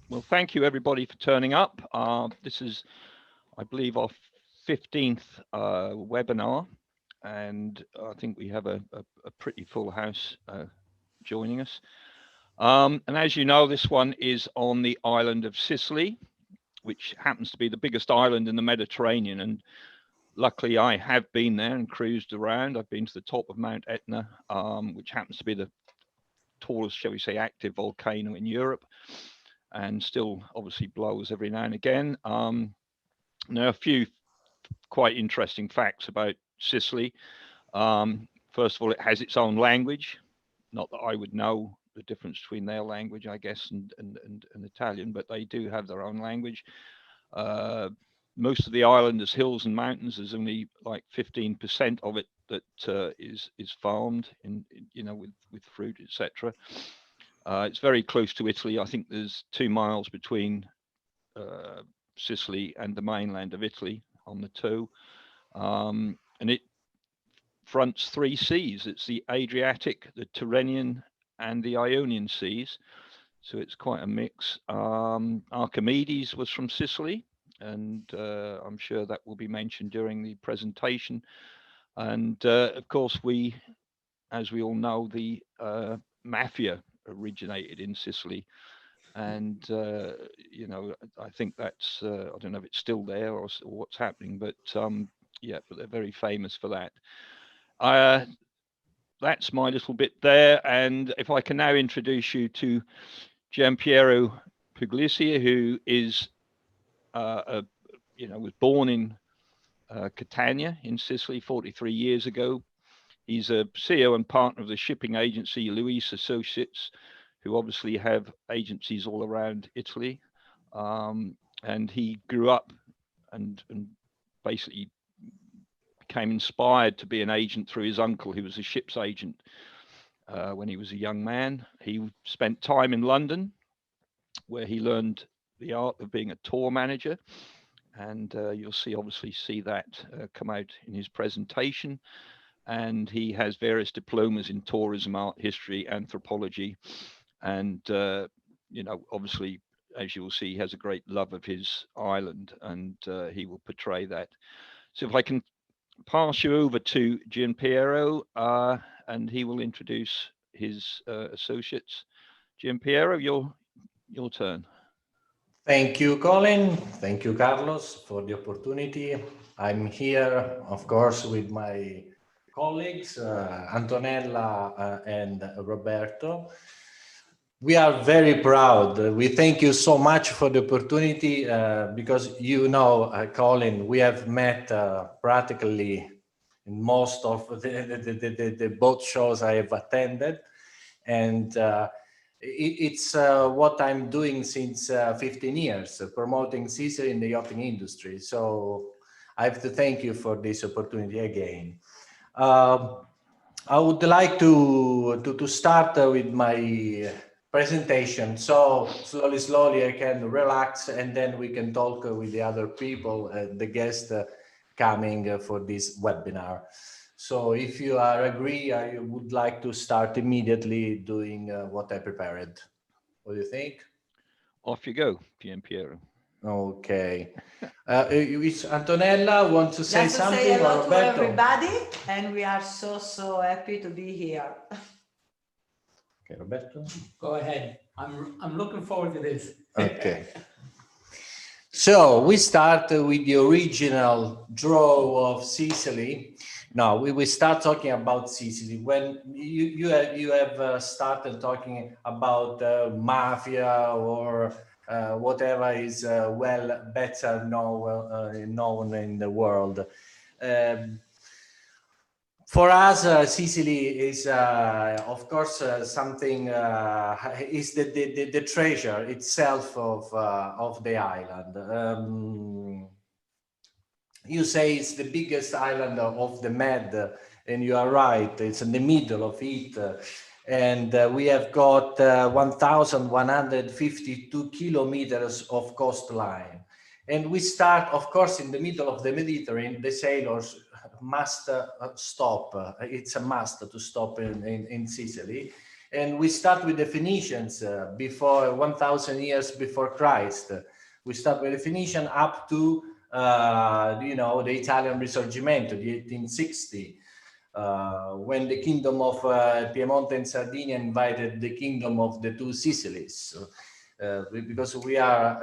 Well, thank you everybody for turning up. This is, I believe, our 15th webinar, and I think we have a pretty full house joining us. And as you know, this one is on the island of Sicily, which happens to be the biggest island in the Mediterranean. And luckily, I have been there and cruised around. I've been to the top of Mount Etna, which happens to be the tallest, shall we say, active volcano in Europe, and still obviously blows every now and again. Now, a few quite interesting facts about Sicily. First of all, it has its own language. Not that I would know the difference between their language, I guess, and Italian, but they do have their own language. Most of the island is hills and mountains. There's only like 15% of it that is farmed with fruit, etc. It's very close to Italy. I think there's 2 miles between Sicily and the mainland of Italy on the two. And it fronts 3 seas. It's the Adriatic, the Tyrrhenian, and the Ionian seas. So it's quite a mix. Archimedes was from Sicily, and I'm sure that will be mentioned during the presentation. And of course, as we all know, the mafia originated in Sicily. And I think that's I don't know if it's still there or what's happening, but yeah, but they're very famous for that. That's my little bit there, and if I can now introduce you to Giampiero Puglisi, who is was born in Catania in Sicily 43 years ago. He's a CEO and partner of the shipping agency Luis Associates, who obviously have agencies all around Italy. And he grew up and basically became inspired to be an agent through his uncle, who was a ship's agent when he was a young man. He spent time in London, where he learned the art of being a tour manager. And you'll obviously see that come out in his presentation. And he has various diplomas in tourism, art history, anthropology. And, obviously, as you will see, he has a great love of his island, and he will portray that. So if I can pass you over to Giampiero, and he will introduce his associates. Giampiero, your turn. Thank you, Colin. Thank you, Carlos, for the opportunity. I'm here, of course, with my colleagues, Antonella and Roberto. We are very proud. We thank you so much for the opportunity because, Colin, we have met practically in most of the boat shows I have attended. And it's what I'm doing since 15 years, promoting Sicily in the yachting industry. So I have to thank you for this opportunity again. I would like to start with my presentation. So slowly I can relax, and then we can talk with the other people, the guests coming for this webinar. So if you are agree, I would like to start immediately doing what I prepared. What do you think? Off you go, Giampiero. Okay. Antonella want to say Just something? To say hello to everybody, and we are so happy to be here. Okay, Roberto. Go ahead. I'm looking forward to this. Okay. So we start with the original draw of Sicily. Now we start talking about Sicily when you have started talking about mafia or whatever is better known in the world. For us, Sicily is, of course, something is the treasure itself of the island. You say it's the biggest island of the Med, and you are right. It's in the middle of it, and we have got 1,152 kilometers of coastline. And we start, of course, in the middle of the Mediterranean. The sailors must stop. It's a must to stop in Sicily. And we start with the Phoenicians before 1,000 years before Christ. We start with the Phoenician up to, the Italian Risorgimento, the 1860. When the kingdom of Piemonte and Sardinia invited the kingdom of the two Sicilies. Because we are,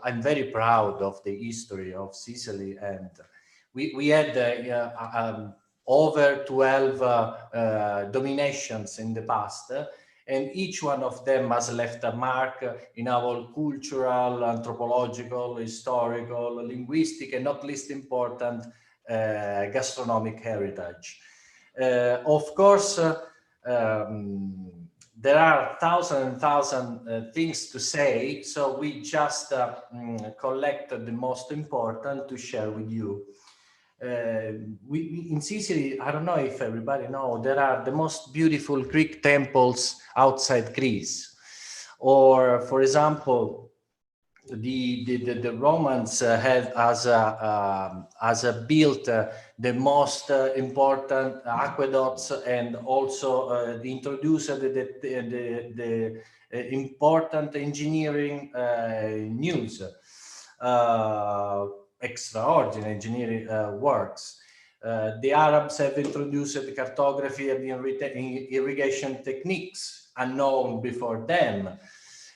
I'm very proud of the history of Sicily, and we had over 12 dominations in the past, and each one of them has left a mark in our cultural, anthropological, historical, linguistic, and not least important, gastronomic heritage. Of course, there are thousand things to say, so we just collected the most important to share with you. We in Sicily, I don't know if everybody knows, there are the most beautiful Greek temples outside Greece. Or, for example, the Romans had as a built the most important aqueducts, and also introduced the important engineering news, extraordinary engineering works. The Arabs have introduced the cartography and the irrigation techniques unknown before them.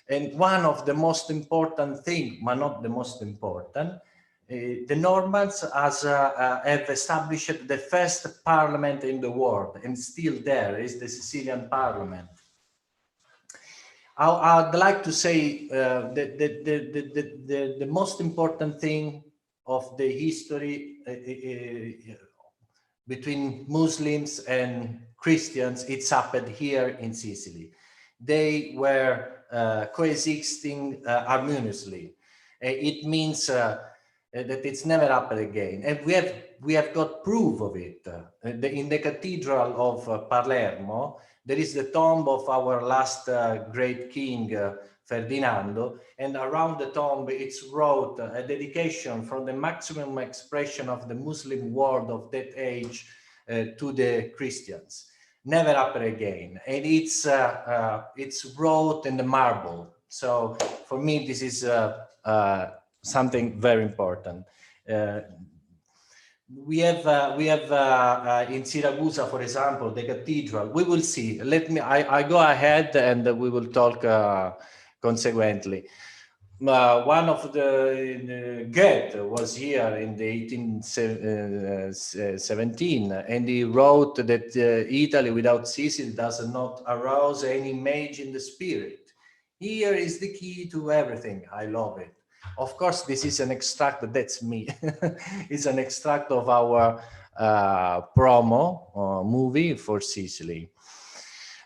And one of the most important things, but not the most important, the Normans have established the first parliament in the world, and still there is the Sicilian parliament. I'd like to say the most important thing of the history between Muslims and Christians, it's happened here in Sicily. They were coexisting harmoniously. It means that it's never happened again, and we have got proof of it. In the Cathedral of Palermo, there is the tomb of our last great king, Ferdinando, and around the tomb it's wrote a dedication from the maximum expression of the Muslim world of that age to the Christians. Never happen again, and it's wrote in the marble. So for me, this is something very important. We have in Siracusa, for example, the cathedral. We will see. I go ahead, and we will talk consequently. One of the Goethe was here in the 1817, and he wrote that Italy without Sicily does not arouse any image in the spirit. Here is the key to everything. I love it. Of course, this is an extract, that's me. It's an extract of our promo movie for Sicily.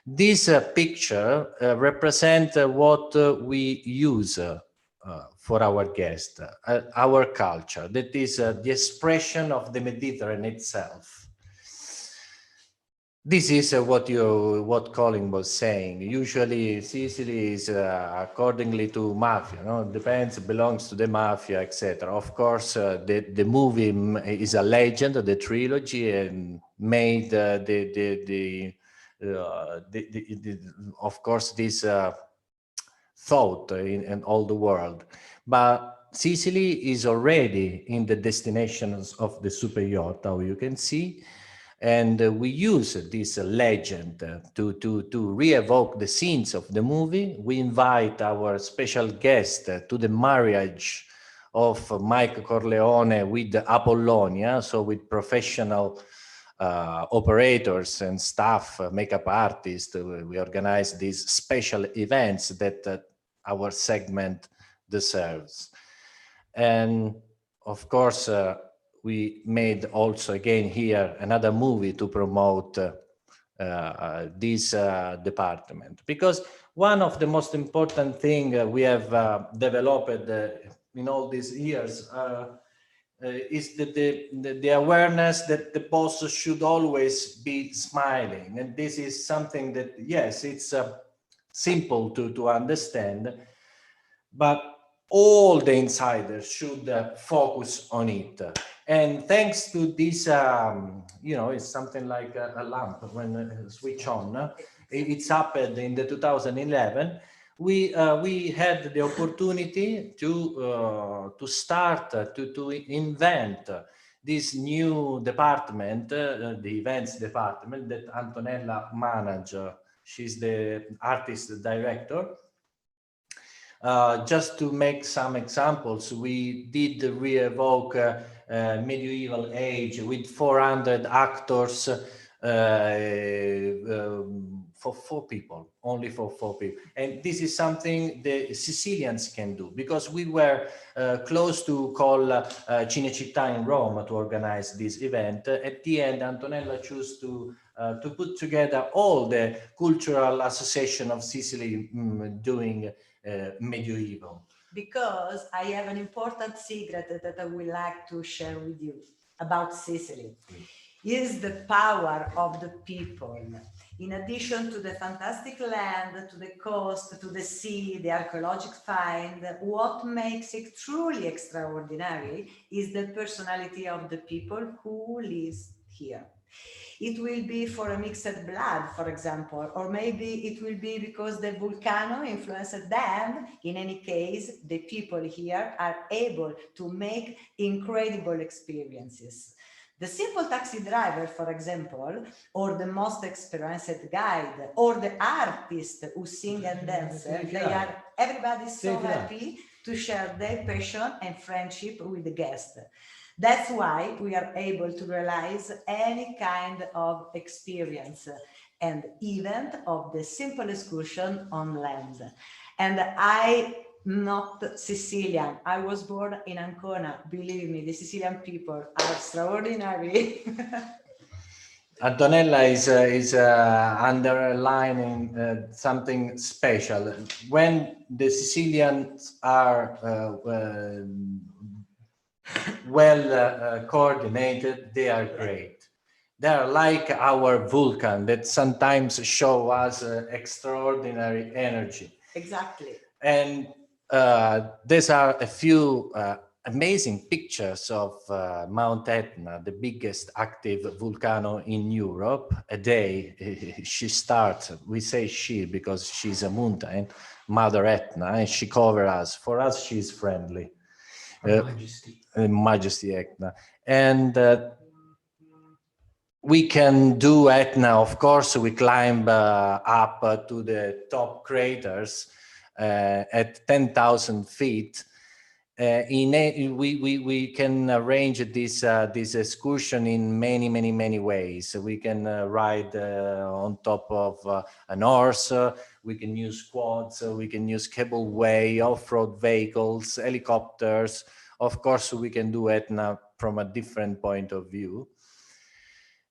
This picture represents what we use for our guest, our culture. That is the expression of the Mediterranean itself. This is what Colin was saying. Usually Sicily is accordingly to mafia, depends, belongs to the mafia, etc. Of course, the movie is a legend, the trilogy, and made of course this thought in all the world. But Sicily is already in the destinations of the super yacht, how you can see. And we use this legend to re-evoke the scenes of the movie. We invite our special guest to the marriage of Mike Corleone with Apollonia, so with professional operators and staff, makeup artists. We organize these special events that our segment deserves. And of course, we made also again here another movie to promote this department, because one of the most important thing we have developed in all these years is the awareness that the boss should always be smiling. And this is something that, yes, it's simple to understand, but all the insiders should focus on it. And thanks to this, it's something like a lamp when switch on. It's happened in the 2011. We had the opportunity to start to invent this new department, the events department that Antonella manages. She's the artist director. Just to make some examples, we did re-evoke medieval age with 400 actors for 4 people, only for 4 people. And this is something the Sicilians can do, because we were close to call Cinecittà in Rome to organize this event. At the end, Antonella chose to put together all the cultural association of Sicily doing medieval. Because I have an important secret that I would like to share with you about Sicily. Is the power of the people. In addition to the fantastic land, to the coast, to the sea, the archaeological find, what makes it truly extraordinary is the personality of the people who lives here. It will be for a mixed blood, for example, or maybe it will be because the volcano influenced them. In any case, the people here are able to make incredible experiences. The simple taxi driver, for example, or the most experienced guide, or the artist who sing and dance, everybody is so happy to share their passion and friendship with the guest. That's why we are able to realize any kind of experience and event of the simple excursion on land. And I'm not Sicilian. I was born in Ancona. Believe me, the Sicilian people are extraordinary. Antonella is underlining something special. When the Sicilians are well coordinated, they are great. They are like our vulcan that sometimes show us extraordinary energy. Exactly. And these are a few amazing pictures of Mount Etna, the biggest active volcano in Europe. A day she starts, we say she because she's a mountain, Mother Etna, and she covers us. For us, she's friendly. Majesty Etna. And we can do Etna, of course, we climb up to the top craters at 10,000 feet. We can arrange this excursion in many ways. We can ride on top of an horse, we can use quads, we can use cableway, off-road vehicles, helicopters. Of course, we can do Etna from a different point of view.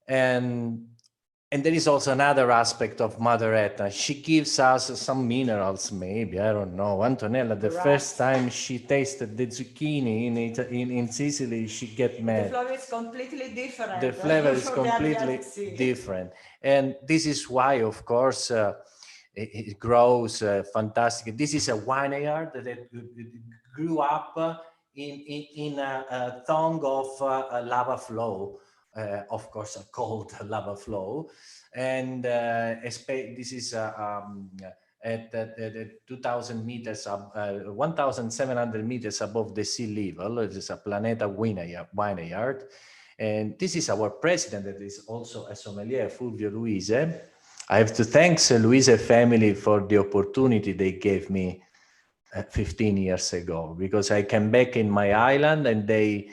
And there is also another aspect of Mother Etna. She gives us some minerals, maybe, I don't know. Antonella, the first time she tasted the zucchini in Sicily, she get mad. The flavor is completely different. The flavor is completely different. And this is why, of course, it grows fantastic. This is a vineyard that grew up in a tongue of lava flow. Of course, a cold lava flow, and this is at 2,000 meters, 1,700 meters above the sea level. It is a Planeta vineyard, and this is our president, that is also a sommelier, Fulvio Luise. I have to thank Luise family for the opportunity they gave me 15 years ago, because I came back in my island and they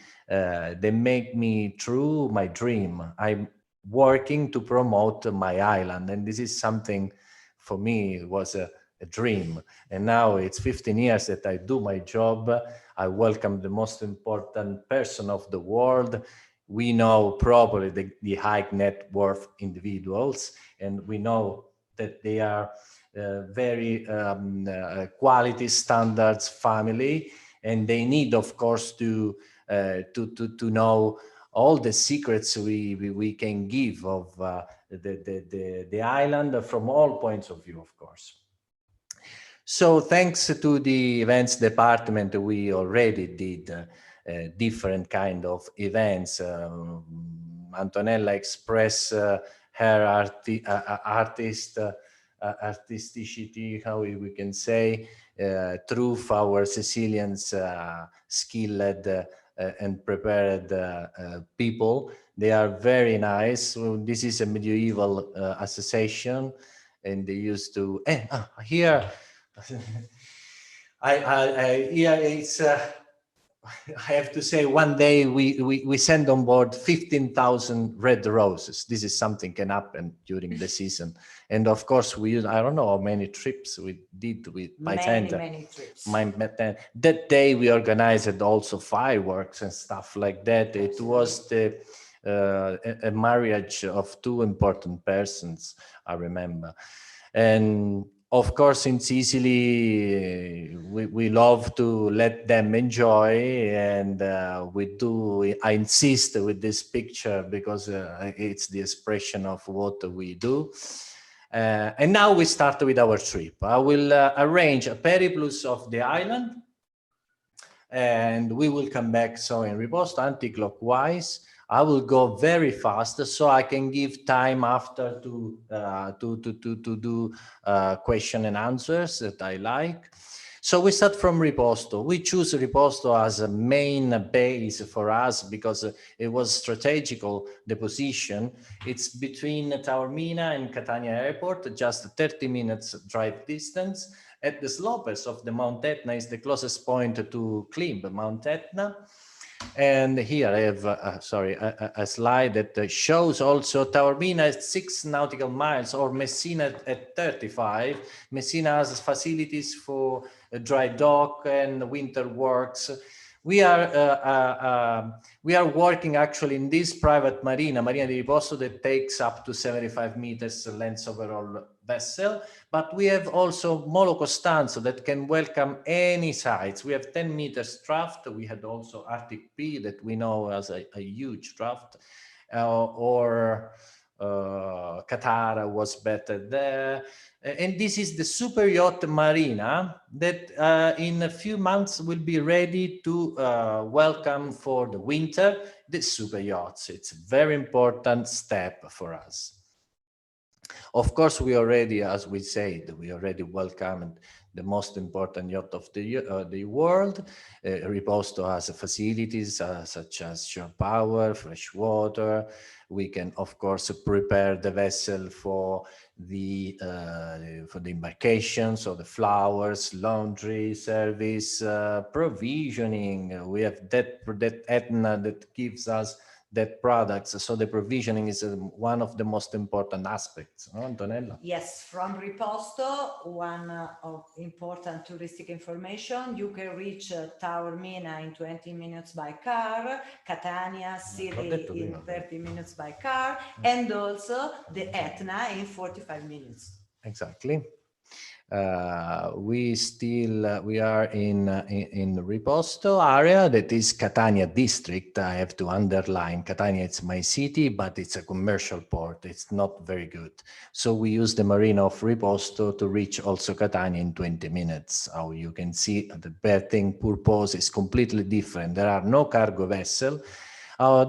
make me true my dream. I'm working to promote my island, and this is something for me, it was a dream. And now it's 15 years that I do my job. I welcome the most important person of the world. We know probably the high net worth individuals, and we know that they are very quality standards family, and they need, of course, to know all the secrets we can give of the island from all points of view, of course. So thanks to the events department, we already did different kind of events. Antonella expressed her artist artisticity, how we can say, through our Sicilians skilled and prepared people. They are very nice. So this is a medieval association, and they used to here. Here it's. I have to say, one day we send on board 15,000 red roses. This is something can happen during the season. And of course, I don't know how many trips we did by tent. Many trips. That day we organized also fireworks and stuff like that. It was a marriage of two important persons, I remember. And of course, in Sicily, we love to let them enjoy, and I insist with this picture because it's the expression of what we do. And now we start with our trip. I will arrange a periplus of the island, and we will come back so in riposto anti-clockwise. I will go very fast so I can give time after to do question and answers that I like. So we start from riposto. We choose riposto as a main base for us because it was strategical, the position. It's between Taormina and Catania Airport, just 30 minutes drive distance. At the slopes of the Mount Etna is the closest point to Climb, Mount Etna. And here I have, a slide that shows also Taormina at 6 nautical miles or Messina at 35. Messina has facilities for dry dock and winter works. We are working actually in this private Marina di Riposto, that takes up to 75 meters length overall vessel. But we have also Molo Costanzo that can welcome any sites. We have 10 meters draft. We had also Arctic P that we know as a huge draft, or Qatar was better there. And this is the super yacht Marina that in a few months will be ready to welcome for the winter the super yachts. It's a very important step for us. Of course, we already, as we said, we already welcomed the most important yacht of the world. Riposto has facilities such as shore power, fresh water. We can, of course, prepare the vessel for the embarkation, so the flowers, laundry service, provisioning. We have that Etna that gives us that products. So the provisioning is one of the most important aspects, no, Antonella? Yes, from Riposto, one of important touristic information, you can reach Taormina in 20 minutes by car, Catania City in 30 minutes by car, and also the Etna in 45 minutes. Exactly. We are in Riposto area, that is Catania district. I have to underline Catania, it's my city, but it's a commercial port. It's not very good. So we use the marina of Riposto to reach also Catania in 20 minutes. How you can see the berthing purpose is completely different. There are no cargo vessel.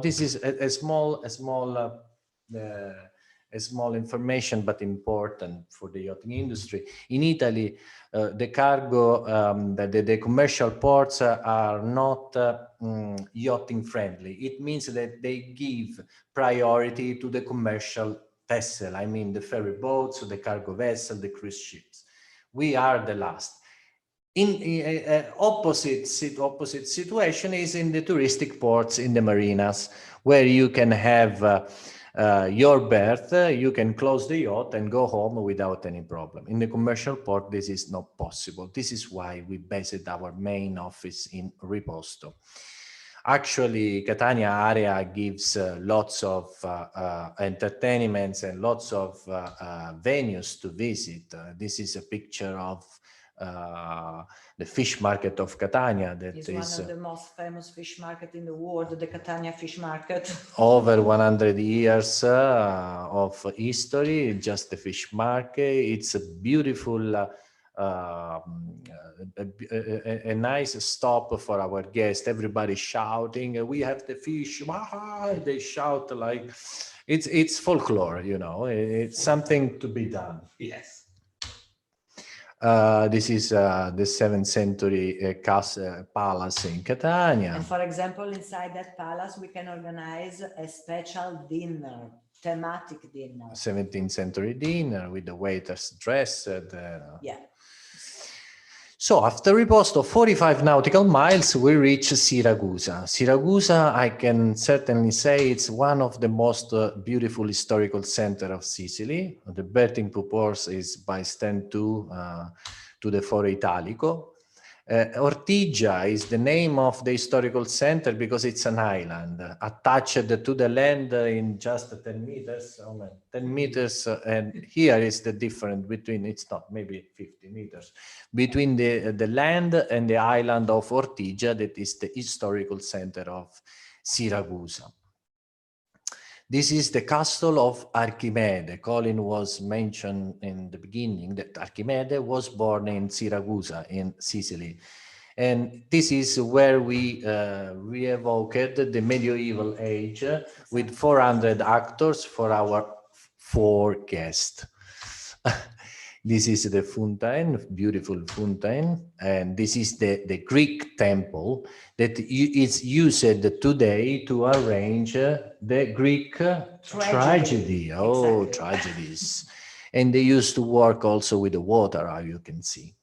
This is a small information, but important for the yachting industry. In Italy, the cargo, the commercial ports are not yachting friendly. It means that they give priority to the commercial vessel. I mean, the ferry boats, the cargo vessel, the cruise ships. We are the last. In opposite situation is in the touristic ports, in the marinas, where you can have your berth, you can close the yacht and go home without any problem. In the commercial port, this is not possible. This is why we based our main office in Riposto. Actually, Catania area gives lots of entertainments and lots of venues to visit. This is a picture of the fish market of Catania. That is one of the most famous fish market in the world, the Catania fish market. Over 100 years of history, just the fish market. It's a beautiful, a nice stop for our guests. Everybody shouting, "We have the fish!" They shout like it's folklore, you know. It's something to be done. Yes. This is the 7th century palace in Catania. And for example, inside that palace, we can organize a special dinner, thematic dinner. 17th century dinner with the waiters dressed. Yeah. So after a riposte of 45 nautical miles, we reach Siracusa. Siracusa, I can certainly say it's one of the most beautiful historical center of Sicily. The berthing purpose is by stand 2 to the Foro Italico. Ortigia is the name of the historical center because it's an island attached to the land in just 10 meters. 10 meters, and here is the difference between, it's not, maybe 50 meters, between the land and the island of Ortigia, that is the historical center of Siracusa. This is the castle of Archimede. Colin was mentioned in the beginning that Archimede was born in Siracusa in Sicily. And this is where we re-evoked the medieval age with 400 actors for our 4 guests. This is the fountain, beautiful fountain, and this is the Greek temple that is used today to arrange the Greek tragedy. Oh, exactly. Tragedies. And they used to work also with the water, how you can see.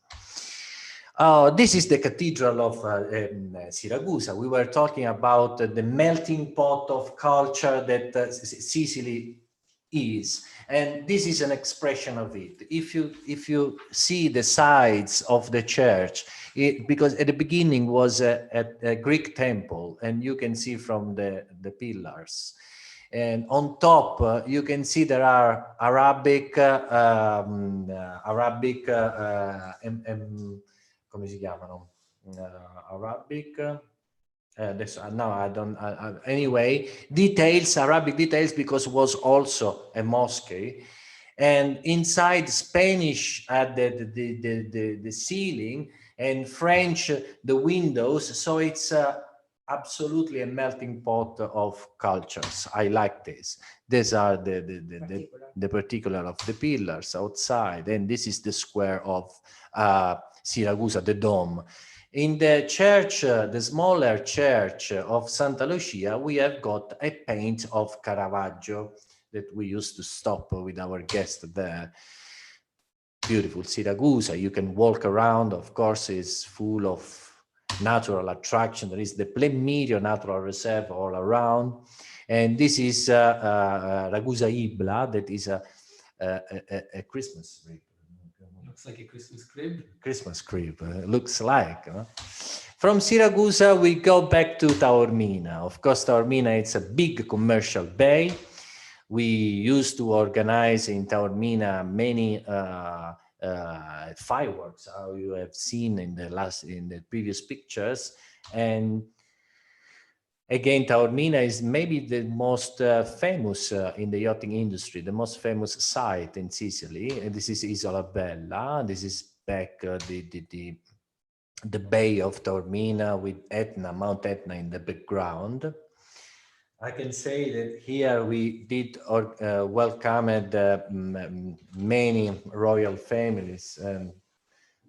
This is the Cathedral of Siracusa. We were talking about the melting pot of culture that Sicily is, and this is an expression of it. If you see the sides of the church, because at the beginning was a Greek temple, and you can see from the pillars, and on top you can see there are Arabic come si chiamano? Arabic. No, I don't. Anyway, details, Arabic details, because it was also a mosque, and inside Spanish at the ceiling, and French the windows. So it's absolutely a melting pot of cultures. I like this. These are the particular of the pillars outside, and this is the square of Siracusa, the dome. In the church, the smaller church of Santa Lucia, we have got a paint of Caravaggio that we used to stop with our guests there. Beautiful Siracusa. You can walk around. Of course, it's full of natural attraction. There is the Plemirio Natural Reserve all around. And this is Ragusa Ibla, that is a Christmas tree. Looks like a Christmas crib. Christmas crib, looks like. From Siracusa, we go back to Taormina. Of course, Taormina, it's a big commercial bay. We used to organize in Taormina many fireworks, how you have seen in the previous pictures. And again, Taormina is maybe the most famous in the yachting industry, the most famous site in Sicily. And this is Isola Bella. This is back the bay of Taormina with Etna, Mount Etna in the background. I can say that here we did welcome many royal families, and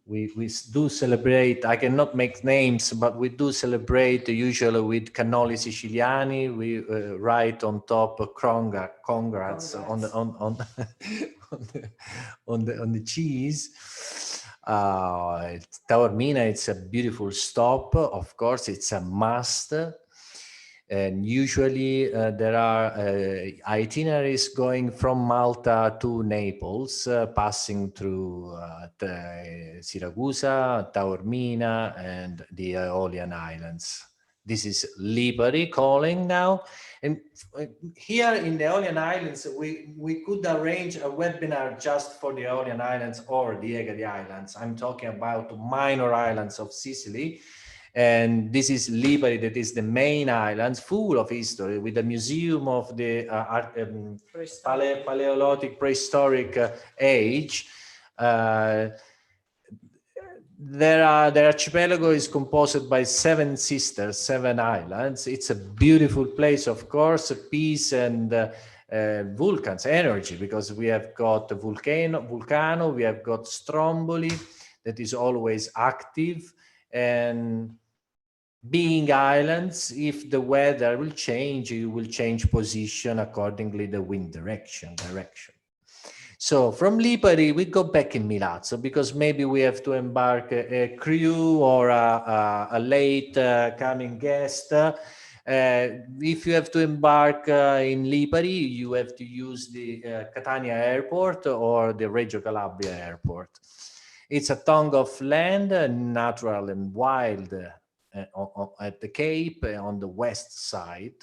we do celebrate. I cannot make names, but we do celebrate usually with cannoli siciliani. We write on top congrats on the cheese. Taormina, it's a beautiful stop. Of course, it's a must. And usually there are itineraries going from Malta to Naples, passing through Siracusa, Taormina, and the Aeolian Islands. This is Lipari calling now. And here in the Aeolian Islands, we could arrange a webinar just for the Aeolian Islands or the Egadi Islands. I'm talking about minor islands of Sicily. And this is Lipari, that is the main island, full of history, with the museum of the Paleolithic prehistoric age. The archipelago is composed by 7 sisters, 7 islands. It's a beautiful place, of course, peace and volcans, energy, because we have got Vulcano, we have got Stromboli, that is always active, and being islands, if the weather will change, you will change position accordingly the wind direction. So from Lipari, we go back in Milazzo because maybe we have to embark a crew or a late coming guest. If you have to embark in Lipari, you have to use the Catania airport or the Reggio Calabria airport. It's a tongue of land, natural and wild at the Cape on the west side.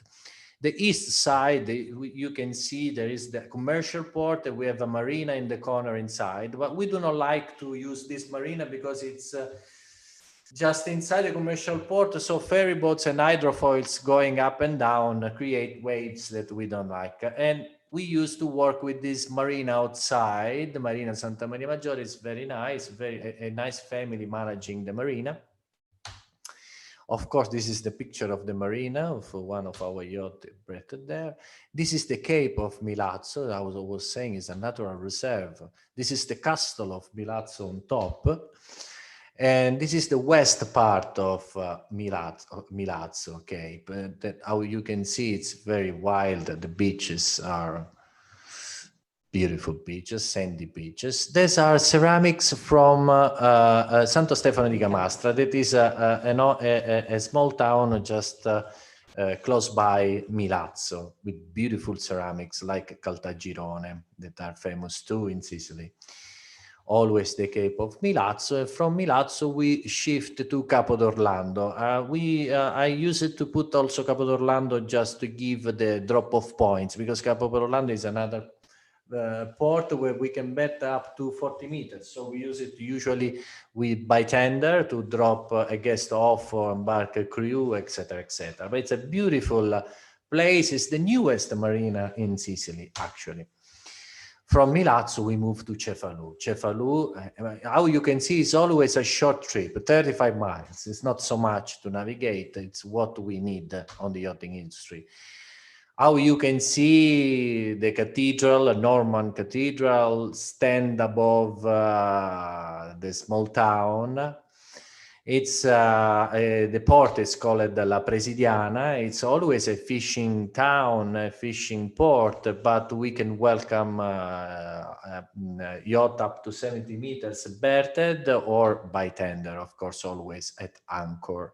The east side, you can see there is the commercial port, and we have a marina in the corner inside, but we do not like to use this marina because it's just inside the commercial port, so ferry boats and hydrofoils going up and down create waves that we don't like. And we used to work with this marina outside. The Marina Santa Maria Maggiore is very nice, a nice family managing the marina. Of course, this is the picture of the marina of one of our yachts breathed there. This is the Cape of Milazzo. I was saying is a natural reserve. This is the castle of Milazzo on top. And this is the west part of Milazzo Cape. That how you can see it's very wild. The beaches are beautiful beaches, sandy beaches. These are ceramics from Santo Stefano di Camastra. That is a small town just close by Milazzo, with beautiful ceramics like Caltagirone that are famous too in Sicily. Always the Cape of Milazzo. And from Milazzo we shift to Capo d'Orlando. I use it to put also Capo d'Orlando just to give the drop-off points, because Capo d'Orlando is another port where we can bet up to 40 meters. So we use it usually by tender to drop a guest off or embark a crew, etc., etc. But it's a beautiful place. It's the newest marina in Sicily, actually. From Milazzo, we move to Cefalù. Cefalù, how you can see, is always a short trip, 35 miles. It's not so much to navigate. It's what we need on the yachting industry. How you can see the cathedral, a Norman cathedral, stand above the small town. It's the port is called La Presidiana. It's always a fishing town, a fishing port, but we can welcome a yacht up to 70 meters berthed or by tender, of course, always at anchor.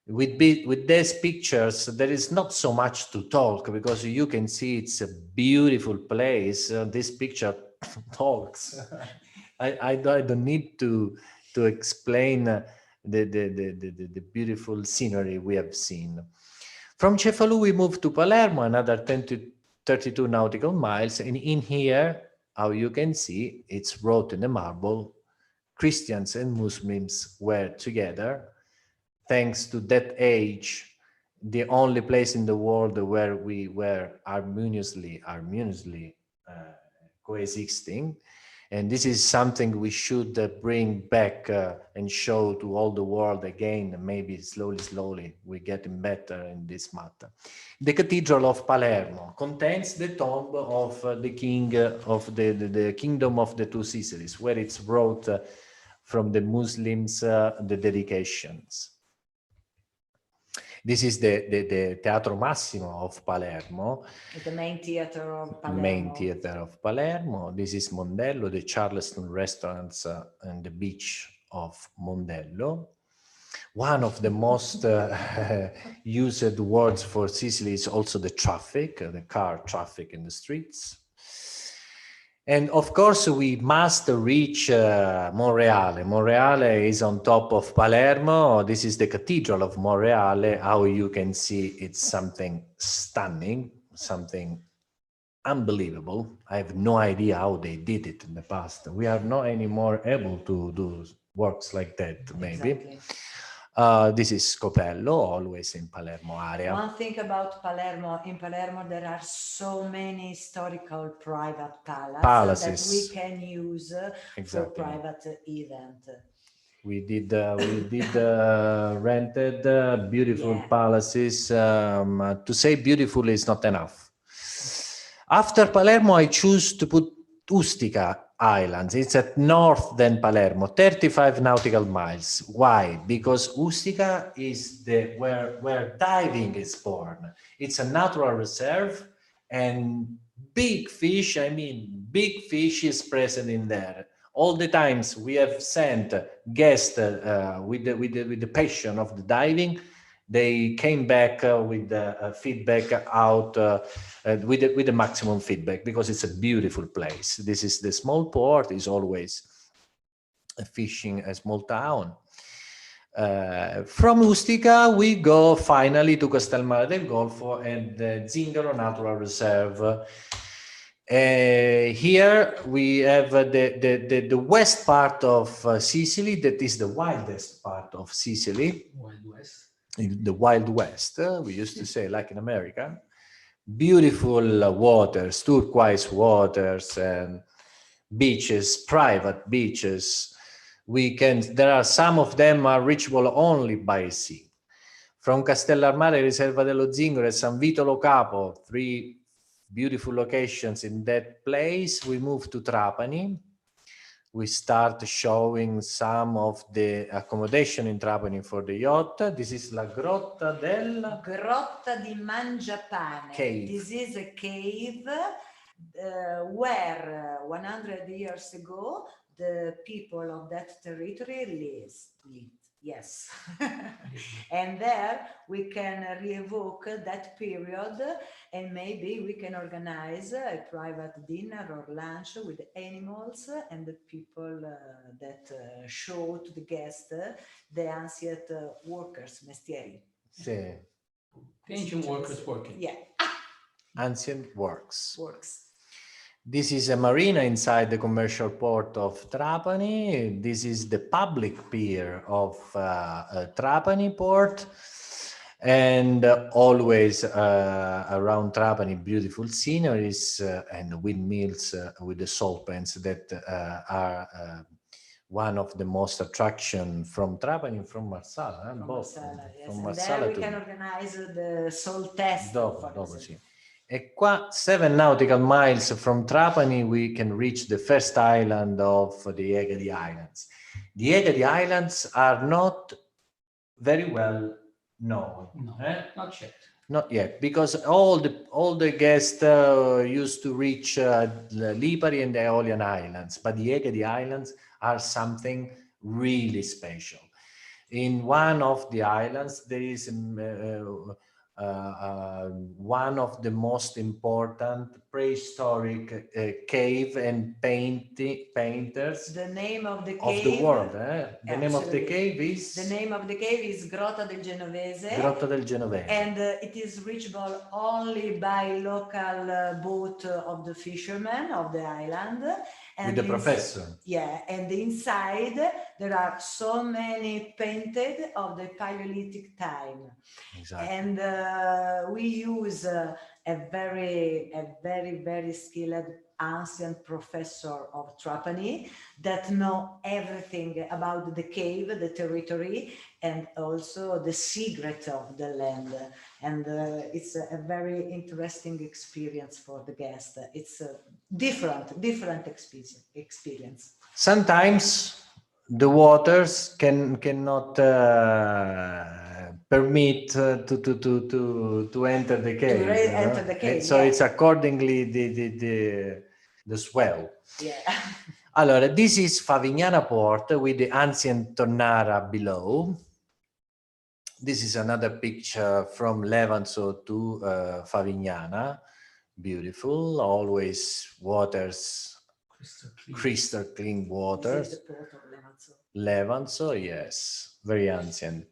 With these pictures, there is not so much to talk because you can see it's a beautiful place. This picture talks. I don't need to explain the beautiful scenery we have seen. From Cefalù, we move to Palermo, another 10 to 32 nautical miles. And in here, how you can see, it's wrought in the marble. Christians and Muslims were together. Thanks to that age, the only place in the world where we were harmoniously coexisting. And this is something we should bring back and show to all the world again. Maybe slowly, we're getting better in this matter. The Cathedral of Palermo contains the tomb of the king of the Kingdom of the Two Sicilies, where it's wrote from the Muslims the dedications. This is the Teatro Massimo of Palermo. The main theater of Palermo. Main theater of Palermo. This is Mondello, the Charleston restaurants and the beach of Mondello. One of the most used words for Sicily is also the traffic, the car traffic in the streets. And of course, we must reach Monreale. Monreale is on top of Palermo. This is the Cathedral of Monreale. How you can see, it's something stunning, something unbelievable. I have no idea how they did it in the past. We are not anymore able to do works like that, maybe. Exactly. This is Scopello, always in Palermo area. One thing about Palermo, in Palermo there are so many historical private palaces that we can use for private event. We did rented beautiful palaces. To say beautiful is not enough. After Palermo, I choose to put Ustica islands. It's at north than Palermo, 35 nautical miles. Why? Because Ustica is where diving is born. It's a natural reserve, and big fish, I mean, big fish is present in there. All the times we have sent guests with the passion of the diving, they came back with the feedback out with the maximum feedback, because it's a beautiful place. This is the small port, is always fishing a small town. From Ustica, we go finally to Castelmare del Golfo and the Zingaro Natural Reserve. Here we have the west part of Sicily, that is the wildest part of Sicily. Wild West. In the Wild West, we used to say, like in America. Beautiful waters, turquoise waters, and beaches, private beaches. There are some of them are reachable only by sea. From Castellarmare, Riserva dello Zingaro, and San Vito Lo Capo, 3 beautiful locations in that place. We move to Trapani. We start showing some of the accommodation in Trapani for the yacht. This is La Grotta di Mangiapane. Cave. This is a cave where 100 years ago the people of that territory lived. Yes. And there we can re-evoke that period, and maybe we can organize a private dinner or lunch with the animals and the people that show to the guests the ancient workers, mestieri. Sì. Ancient workers working. Yeah. Ancient works. Works. This is a marina inside the commercial port of Trapani. This is the public pier of Trapani port. And always around Trapani, beautiful sceneries and windmills with the salt pans that are one of the most attraction from Trapani and from Marsala. From both. Marsala, yes. From And Marsala there we can organize the salt test. Dopo sì. E qua 7 nautical miles from Trapani we can reach the first island of the Egadi Islands. The Egadi Islands are not very well known. No, not yet. Not yet, because all the guests used to reach Lipari and the Aeolian Islands, but the Egadi Islands are something really special. In one of the islands there is one of the most important prehistoric cave and painters The name of the cave of the world. The name of the cave is? The name of the cave is Grotta del Genovese. Grotta del Genovese. And it is reachable only by local boat of the fishermen of the island. And with the professor. Yeah, and inside there are so many painted of the Paleolithic time. Exactly. And we use a very skilled ancient professor of Trapani that know everything about the cave, the territory, and also the secret of the land. And it's a very interesting experience for the guest. It's a different experience. Sometimes the waters cannot permit to enter the cave. Enter the cave. So yeah. it's accordingly the swell. Yeah. Allora, this is Favignana Port with the ancient Tonnara below. This is another picture from Levanzo to Favignana. Beautiful, always waters, crystal clean waters. This is the port of Levanzo, yes, very ancient.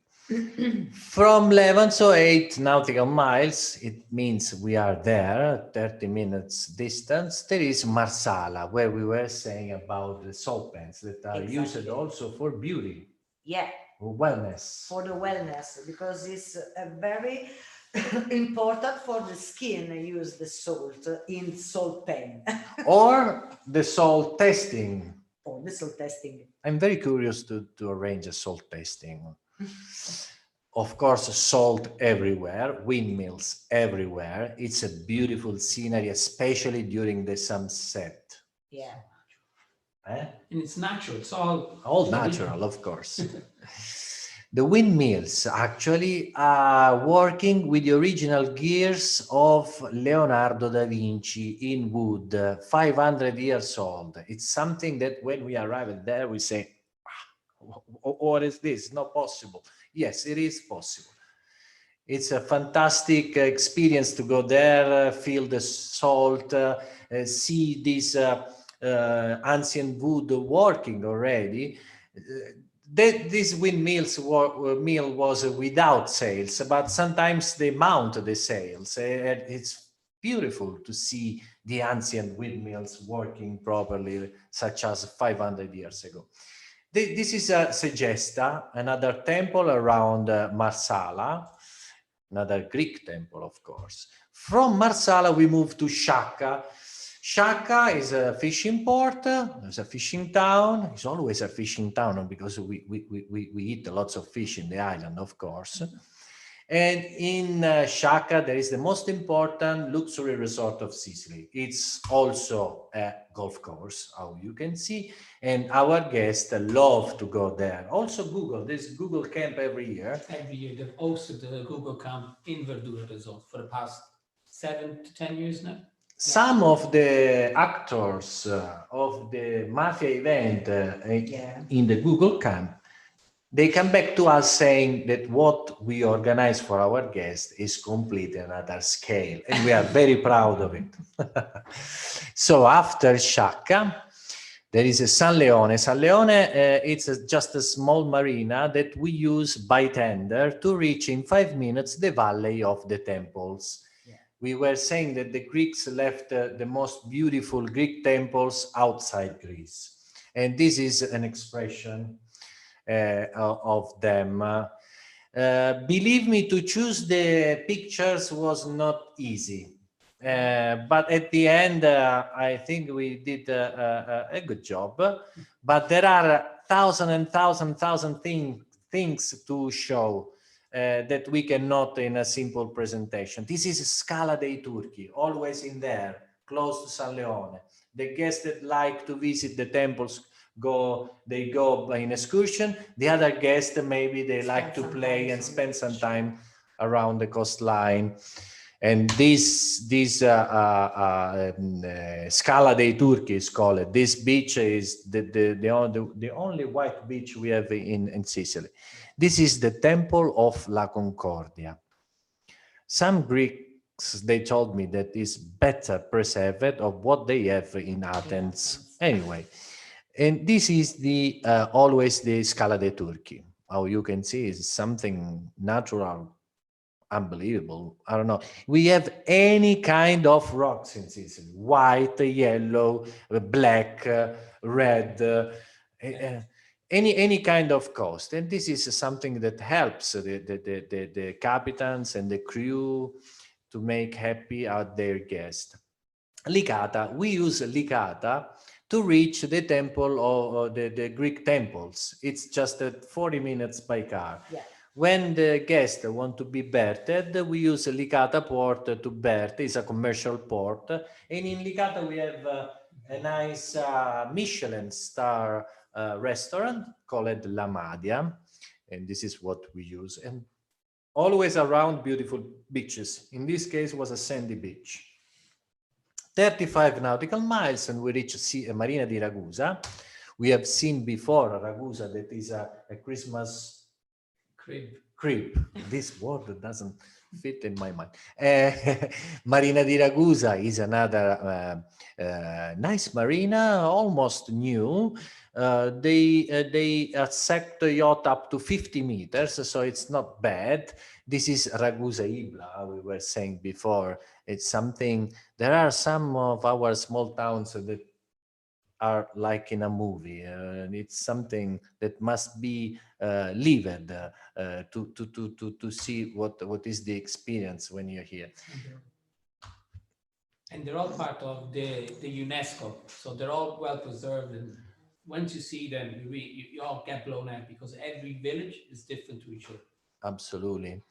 From Levanzo, 8 nautical miles, it means we are there, 30 minutes distance. There is Marsala, where we were saying about the salt pans that are used also for beauty. Yeah. For wellness. For the wellness, because it's a very important for the skin. Use the salt in salt pan. Or the salt testing. Or the salt testing. I'm very curious to arrange a salt tasting. Of course, salt everywhere, windmills everywhere. It's a beautiful scenery, especially during the sunset. Yeah. Eh? And it's natural. It's all Natural, of course. The windmills actually are working with the original gears of Leonardo da Vinci in wood, 500 years old. It's something that when we arrive there, we say, what is this? Not possible. Yes, it is possible. It's a fantastic experience to go there, feel the salt, see this ancient wood working already. This mill was without sails, but sometimes they mount the sails. And it's beautiful to see the ancient windmills working properly, such as 500 years ago. This is Segesta, another temple around Marsala, another Greek temple, of course. From Marsala, we move to Shaka. Shaka is a fishing port, it's a fishing town. It's always a fishing town because we eat lots of fish in the island, of course. And in Shaka, there is the most important luxury resort of Sicily. It's also a golf course, how you can see, and our guests love to go there. Also Google, there's Google Camp every year. Every year they've hosted the Google Camp in Verdura Resort for the past 7 to 10 years now. Some of the actors of the mafia event in the Google Camp, they come back to us saying that what we organize for our guests is completely another scale, and we are very proud of it. So after Shaka, there is a San Leone. San Leone, it's just a small marina that we use by tender to reach in 5 minutes the Valley of the Temples. Yeah. We were saying that the Greeks left the most beautiful Greek temples outside Greece. And this is an expression of them. Believe me, to choose the pictures was not easy. But at the end, I think we did a good job. But there are thousand things to show that we cannot in a simple presentation. This is Scala dei Turchi, always in there, close to San Leone. The guests that like to visit the temples they go by an excursion. The other guests, maybe they like to play and spend some time around the coastline. And this Scala dei Turchi is called. This beach is the only white beach we have in Sicily. This is the Temple of La Concordia. Some Greeks, they told me that is better preserved of what they have in Athens. Anyway, and this is the always the Scala dei Turchi. How you can see is something natural, unbelievable. I don't know. We have any kind of rocks in Sicily: white, yellow, black, red, any kind of coast. And this is something that helps the captains and the crew to make happy out their guests. Licata, we use Licata to reach the temple of the Greek temples. It's just 40 minutes by car. Yeah. When the guests want to be berthed, we use Licata port to berth. It's a commercial port. And in Licata, we have a nice Michelin star restaurant called La Madia. And this is what we use. And always around beautiful beaches. In this case, was a sandy beach. 35 nautical miles and we reach Marina di Ragusa. We have seen before Ragusa, that is a Christmas crib. This word doesn't fit in my mind. Marina di Ragusa is another nice marina, almost new. They accept a yacht up to 50 meters, so it's not bad. This is Ragusa Ibla, we were saying before. It's something, there are some of our small towns that are like in a movie. It's something that must be lived to see what is the experience when you're here. And they're all part of the UNESCO, so they're all well preserved. And once you see them, you all get blown out because every village is different to each other. Absolutely.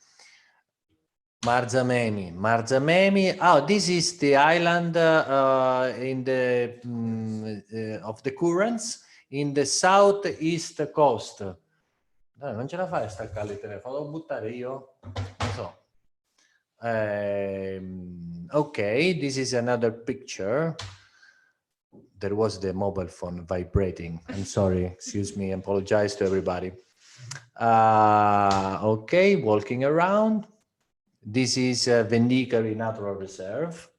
Marzamemi, Marzamemi. Oh, this is the island in the of the currents in the southeast coast. No, non ce la fai a staccare il telefono, lo devo buttare io? Non so. Okay, this is another picture. There was the mobile phone vibrating. I'm sorry, excuse me, I apologize to everybody. Okay, walking around. This is Vendicari Natural Reserve.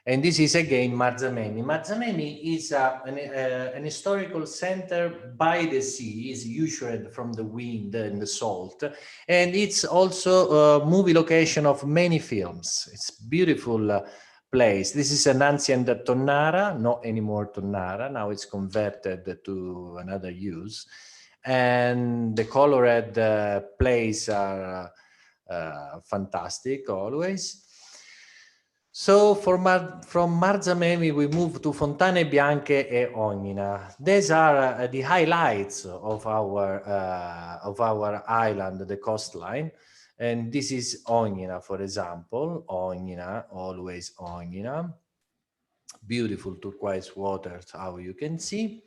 And this is again Marzamemi. Marzamemi is an historical center by the sea, is usually from the wind and the salt. And it's also a movie location of many films. It's beautiful place. This is an ancient tonnara, not anymore tonnara. Now it's converted to another use. And the colored plays are fantastic always. So from Marzamemi, we move to Fontane Bianche e Ognina. These are the highlights of our island, the coastline. And this is Ognina, for example. Ognina, always Ognina. Beautiful turquoise waters, how you can see.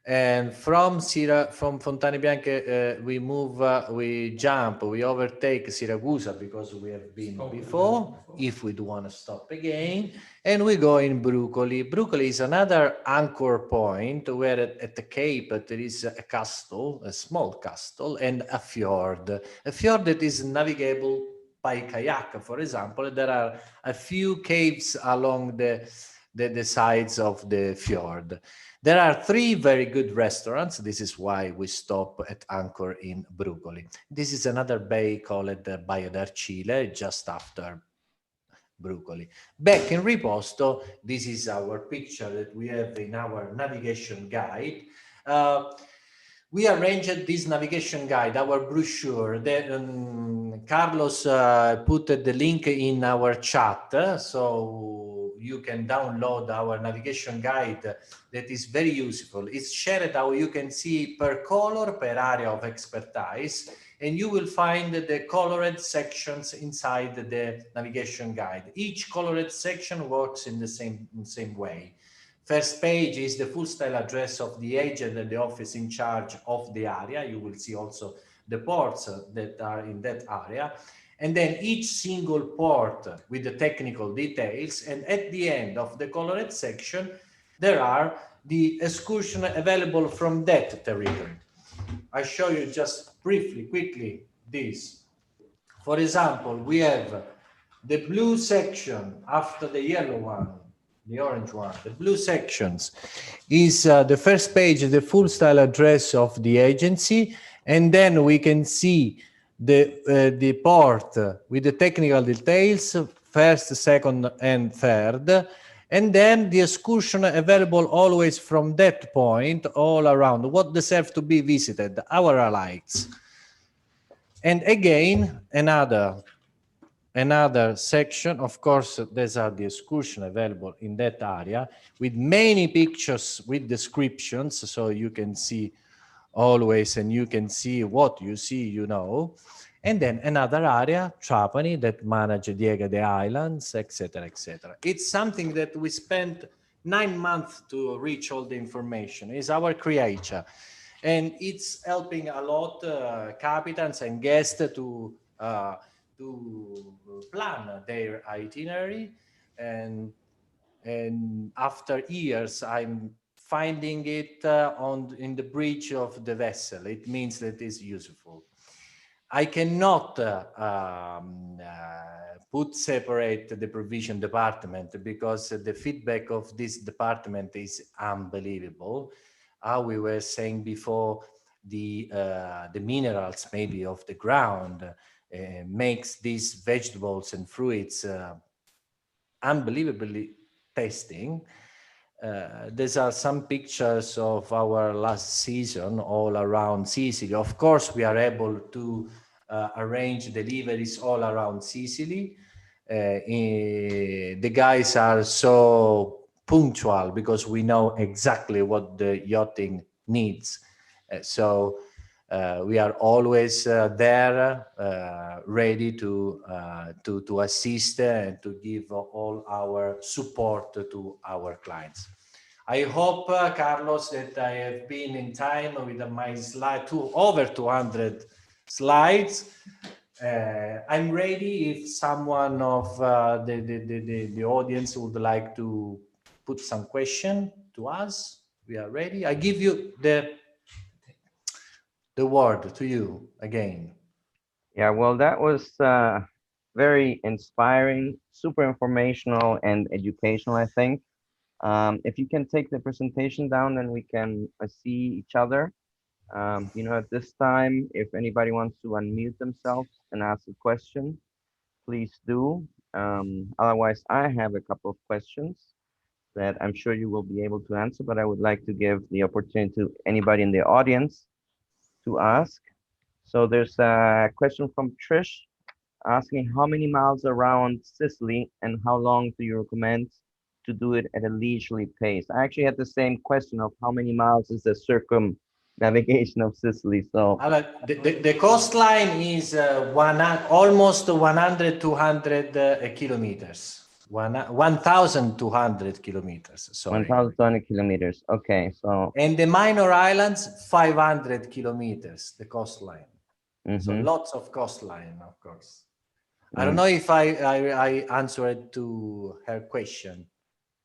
And from Fontane Bianche, we move, we jump, we overtake Siracusa because we have been before, if we do want to stop again, and we go in Brucoli. Brucoli is another anchor point where at the Cape there is a castle, a small castle, and a fjord that is navigable by kayak, for example. There are a few caves along the sides of the fjord. There are 3 very good restaurants. This is why we stop at anchor in Brucoli. This is another bay called Baio d'Arcile, just after Brucoli. Back in Riposto, this is our picture that we have in our navigation guide. We arranged this navigation guide, our brochure. Carlos put the link in our chat, so you can download our navigation guide that is very useful. It's shared how you can see per color, per area of expertise, and you will find the colored sections inside the navigation guide. Each colored section works in the same way. First page is the full style address of the agent and the office in charge of the area. You will see also the ports that are in that area. And then each single port with the technical details. And at the end of the colored section, there are the excursion available from that territory. I show you just briefly, quickly, this. For example, we have the blue section after the yellow one, the orange one. The blue sections is the first page, the full style address of the agency, and then we can see the port with the technical details, first, second, and third, and then the excursion available always from that point all around. What deserves to be visited? Our highlights. And again, another section, of course, these are the excursion available in that area with many pictures with descriptions, so you can see always, and you can see what you see, you know. And then another area, Trapani, that manage Diega de Islands, etc., etc. It's something that we spent 9 months to reach all the information. It's our creator. And it's helping a lot captains and guests to plan their itinerary. And after years, I'm finding it in the bridge of the vessel. It means that it's useful. I cannot separate the provision department because the feedback of this department is unbelievable. How we were saying before, the minerals maybe of the ground makes these vegetables and fruits unbelievably tasting. These are some pictures of our last season all around Sicily. Of course, we are able to arrange deliveries all around Sicily. The guys are so punctual because we know exactly what the yachting needs. So we are always there, ready to assist and to give all our support to our clients. I hope, Carlos, that I have been in time with my slide over 200 slides. I'm ready if someone of the audience would like to put some question to us. We are ready. I give you the word to you again. Yeah, well, that was very inspiring, super informational and educational, I think. If you can take the presentation down, then we can see each other. You know, at this time, if anybody wants to unmute themselves and ask a question, please do. Otherwise, I have a couple of questions that I'm sure you will be able to answer, but I would like to give the opportunity to anybody in the audience to ask. So there's a question from Trish asking how many miles around Sicily and how long do you recommend to do it at a leisurely pace? I actually had the same question of how many miles is the circumnavigation of Sicily. So the coastline is almost 100, 200 kilometers. 1,200 kilometers, sorry. 1,200 kilometers. Okay, so. And the minor islands, 500 kilometers, the coastline. So lots of coastline, of course. I don't know if I answered to her question.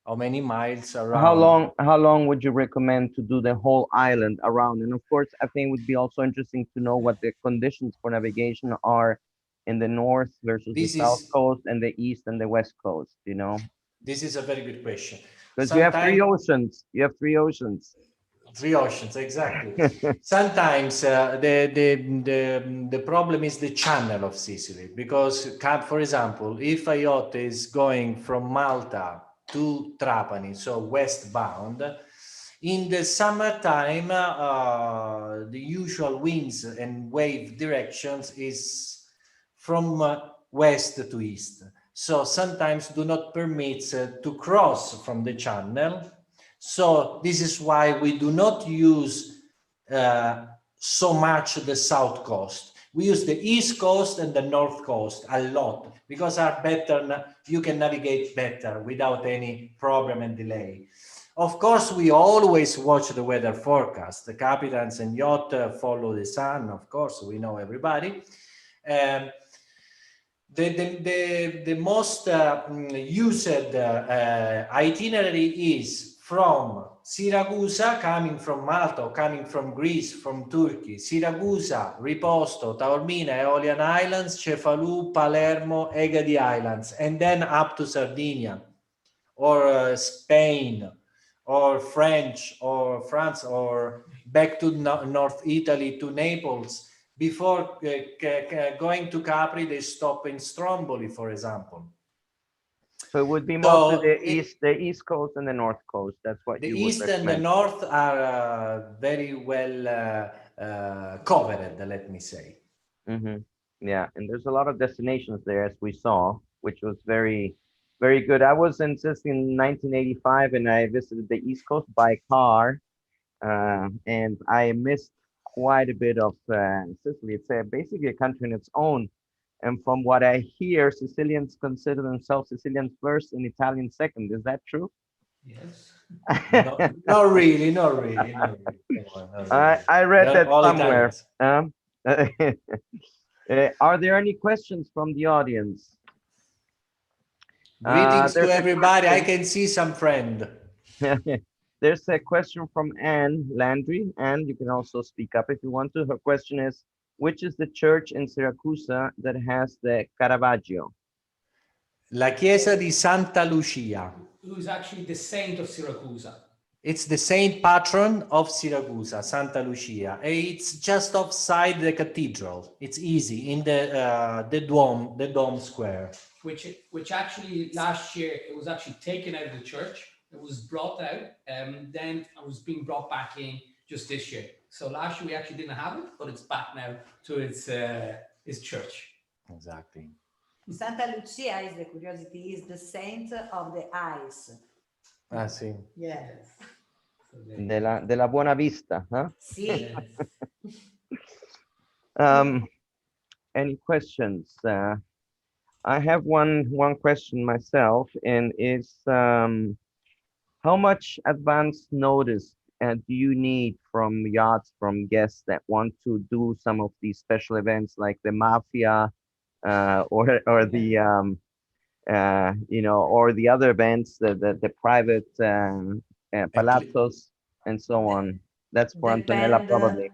How many miles around? How long would you recommend to do the whole island around? And of course, I think it would be also interesting to know what the conditions for navigation are in the north versus the south coast and the east and the west coast, you know? This is a very good question. Because you have three oceans. You have three oceans. Three oceans, exactly. Sometimes the problem is the channel of Sicily, because, for example, if a yacht is going from Malta to Trapani, so westbound, in the summertime, the usual winds and wave directions is from west to east. So sometimes do not permit to cross from the channel. So this is why we do not use so much the south coast. We use the east coast and the north coast a lot because are better. You can navigate better without any problem and delay. Of course, we always watch the weather forecast. The captains and yacht follow the sun. Of course, we know everybody. The most used itinerary is from Siracusa, coming from Malta, or coming from Greece, from Turkey, Siracusa, Riposto, Taormina, Aeolian Islands, Cefalù, Palermo, Egadi Islands, and then up to Sardinia, or Spain, or French, or France, or back to North Italy, to Naples. Before going to Capri, they stop in Stromboli, for example. So it would be mostly the east coast and the north coast. That's what you would recommend. The east and the north are very well covered, let me say. Yeah, and there's a lot of destinations there, as we saw, which was very, very good. I was in Sicily in 1985, and I visited the east coast by car, and I missed quite a bit of Sicily. It's basically a country in its own. And from what I hear, Sicilians consider themselves Sicilians first and Italians second. Is that true? Yes. Not really. I read that somewhere. Are there any questions from the audience? Greetings to everybody. I can see some friend. There's a question from Anne Landry, and you can also speak up if you want to. Her question is, which is the church in Siracusa that has the Caravaggio? La Chiesa di Santa Lucia. Who's actually the saint of Siracusa? It's the saint patron of Siracusa, Santa Lucia. It's just outside the cathedral. It's easy in the dome square. Which actually last year it was actually taken out of the church. It was brought out, then it was being brought back in just this year. So last year we actually didn't have it, but it's back now to its church. Exactly. Santa Lucia, is the curiosity, is the saint of the eyes. Ah, sì. Yes. Della Buona Vista, huh? Sì. Any questions? I have one question myself, and it's how much advance notice do you need from yachts, from guests that want to do some of these special events like the mafia, or the you know, or the other events, the private palazzos and so on? That's for Antonella probably.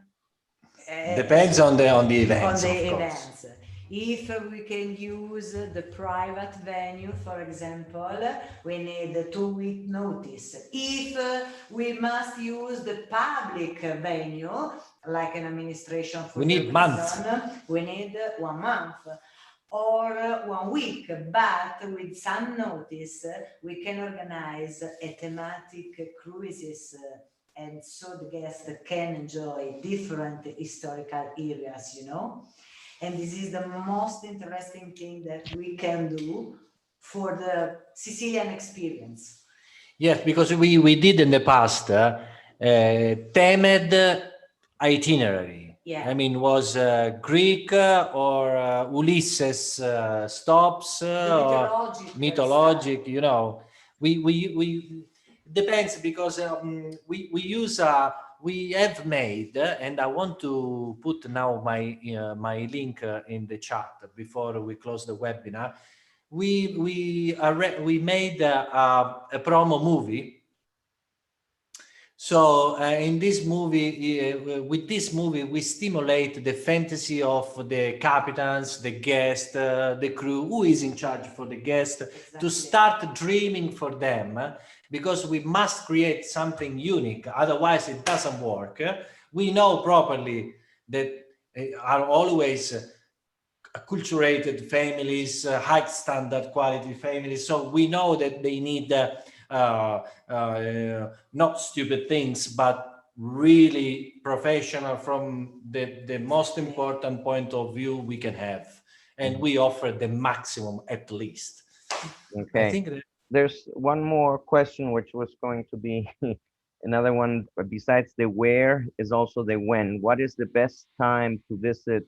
Depends on the events, on of the course. events. If we can use the private venue, for example, we need a 2-week notice. If we must use the public venue, like an administration for We need the months. reason, we need 1 month or 1 week, but with some notice, we can organize a thematic cruises, and so the guests can enjoy different historical areas, you know. And this is the most interesting thing that we can do for the Sicilian experience. Yes, because we did in the past themed itinerary. Yeah. I mean, was Greek or Ulysses stops or mythologic. You know, we depends, because we use we have made, and I want to put now my link in the chat before we close the webinar. We made a promo movie. So in this movie, with this movie, we stimulate the fantasy of the captains, the guest, the crew, who is in charge for the guest, exactly, to start dreaming for them, because we must create something unique. Otherwise, it doesn't work. We know properly that are always acculturated families, high standard quality families. So we know that they need not stupid things, but really professional from the most important point of view we can have. And we offer the maximum at least. Okay. I think that there's one more question, which was going to be another one, but besides the where is also the when. What is the best time to visit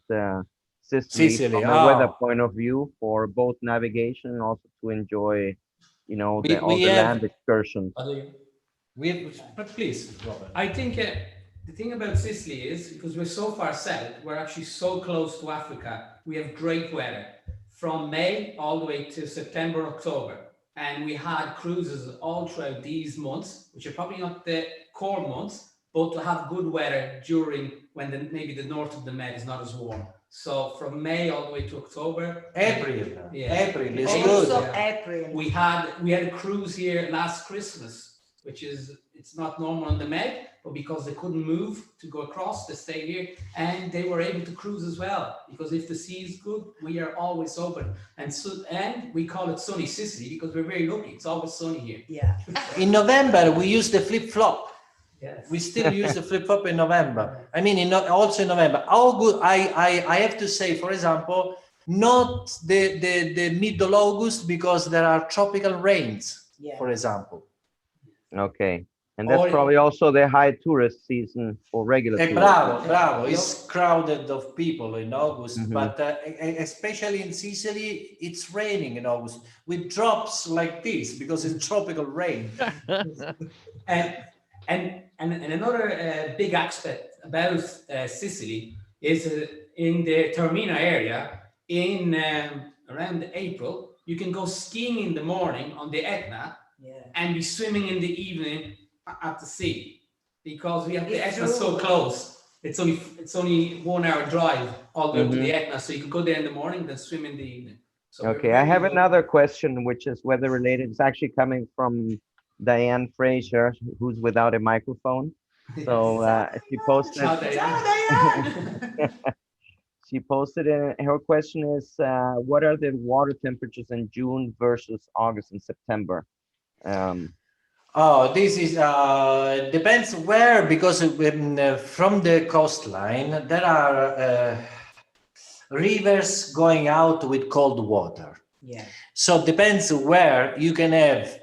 Sicily from a weather point of view, for both navigation and also to enjoy, you know, all the land excursions? Please, Robert. I think the thing about Sicily is, because we're so far south, we're actually so close to Africa, we have great weather from May all the way to September, October. And we had cruises all throughout these months, which are probably not the core months, but to have good weather during when maybe the north of the Med is not as warm. So from May all the way to October. April. Yeah. April is also good. April. We had a cruise here last Christmas, which is, it's not normal on the Med, but because they couldn't move to go across, they stayed here, and they were able to cruise as well. Because if the sea is good, we are always open, and we call it sunny Sicily because we're very lucky. It's always sunny here. Yeah. In November we use the flip flop. Yes. We still use the flip flop in November. I mean, also in November. How good? I have to say, for example, not the middle August, because there are tropical rains. Yeah. For example. Okay. And that's probably also the high tourist season for regular tourists. Bravo. It's crowded of people in August, but especially in Sicily, it's raining in August with drops like this because it's tropical rain. And another big aspect about Sicily is in the Taormina area in around April, you can go skiing in the morning on the Etna and be swimming in the evening at the sea, because we have the Etna so close. It's only 1 hour drive all the way to the Etna, so you can go there in the morning, then swim in the evening. So okay, I have another question, which is weather related. It's actually coming from Diane Fraser, who's without a microphone. So she posted. She posted, and her question is, what are the water temperatures in June versus August and September? This is depends where, because from the coastline there are rivers going out with cold water. Yeah. So it depends where you can have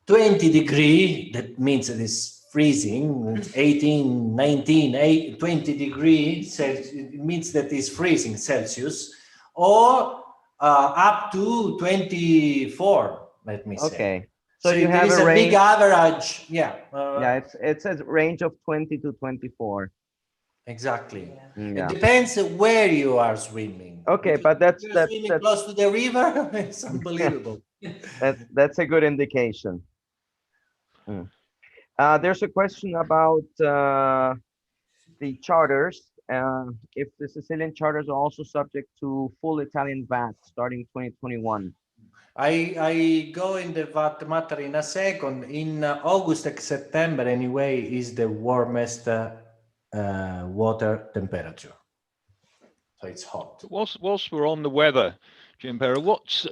20 degrees. That means it is freezing, it's 18, 19, 20 degrees Celsius, it means that it's freezing Celsius, or up to 24, let me say. Okay. So So you there have is a a big range. average, yeah. Yeah, it's a range of 20 to 24. Exactly. Yeah. It depends where you are swimming. Okay, Because but if you're swimming close to the river, it's unbelievable. that's a good indication. There's a question about the charters. If the Sicilian charters are also subject to full Italian VAT starting 2021. I go in the VAT matter in a second. In August and September, anyway, is the warmest water temperature. So it's hot. Whilst we're on the weather, Gianpero, what's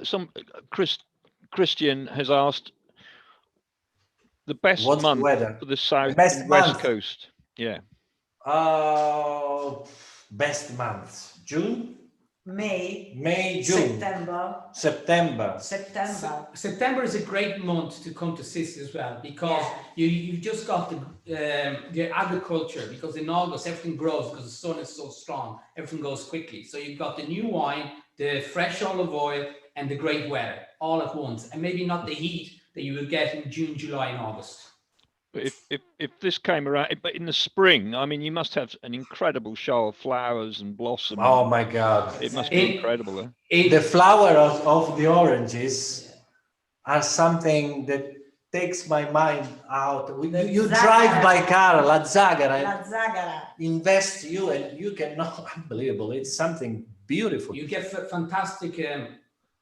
Christian has asked the best What's the month weather? for the south best and west month? coast? Yeah. Best months. June? May, June. September. September is a great month to come to Sicily as well, because you've just got the agriculture, because in August everything grows because the sun is so strong, everything goes quickly. So you've got the new wine, the fresh olive oil, and the great weather all at once, and maybe not the heat that you will get in June, July, and August. But if this came around, but in the spring, I mean, you must have an incredible show of flowers and blossom. Oh my God! It must be incredible. Huh? The flower of the oranges are something that takes my mind out. You drive by car, La Zagara, invest you, and you cannot. Unbelievable! It's something beautiful. You get fantastic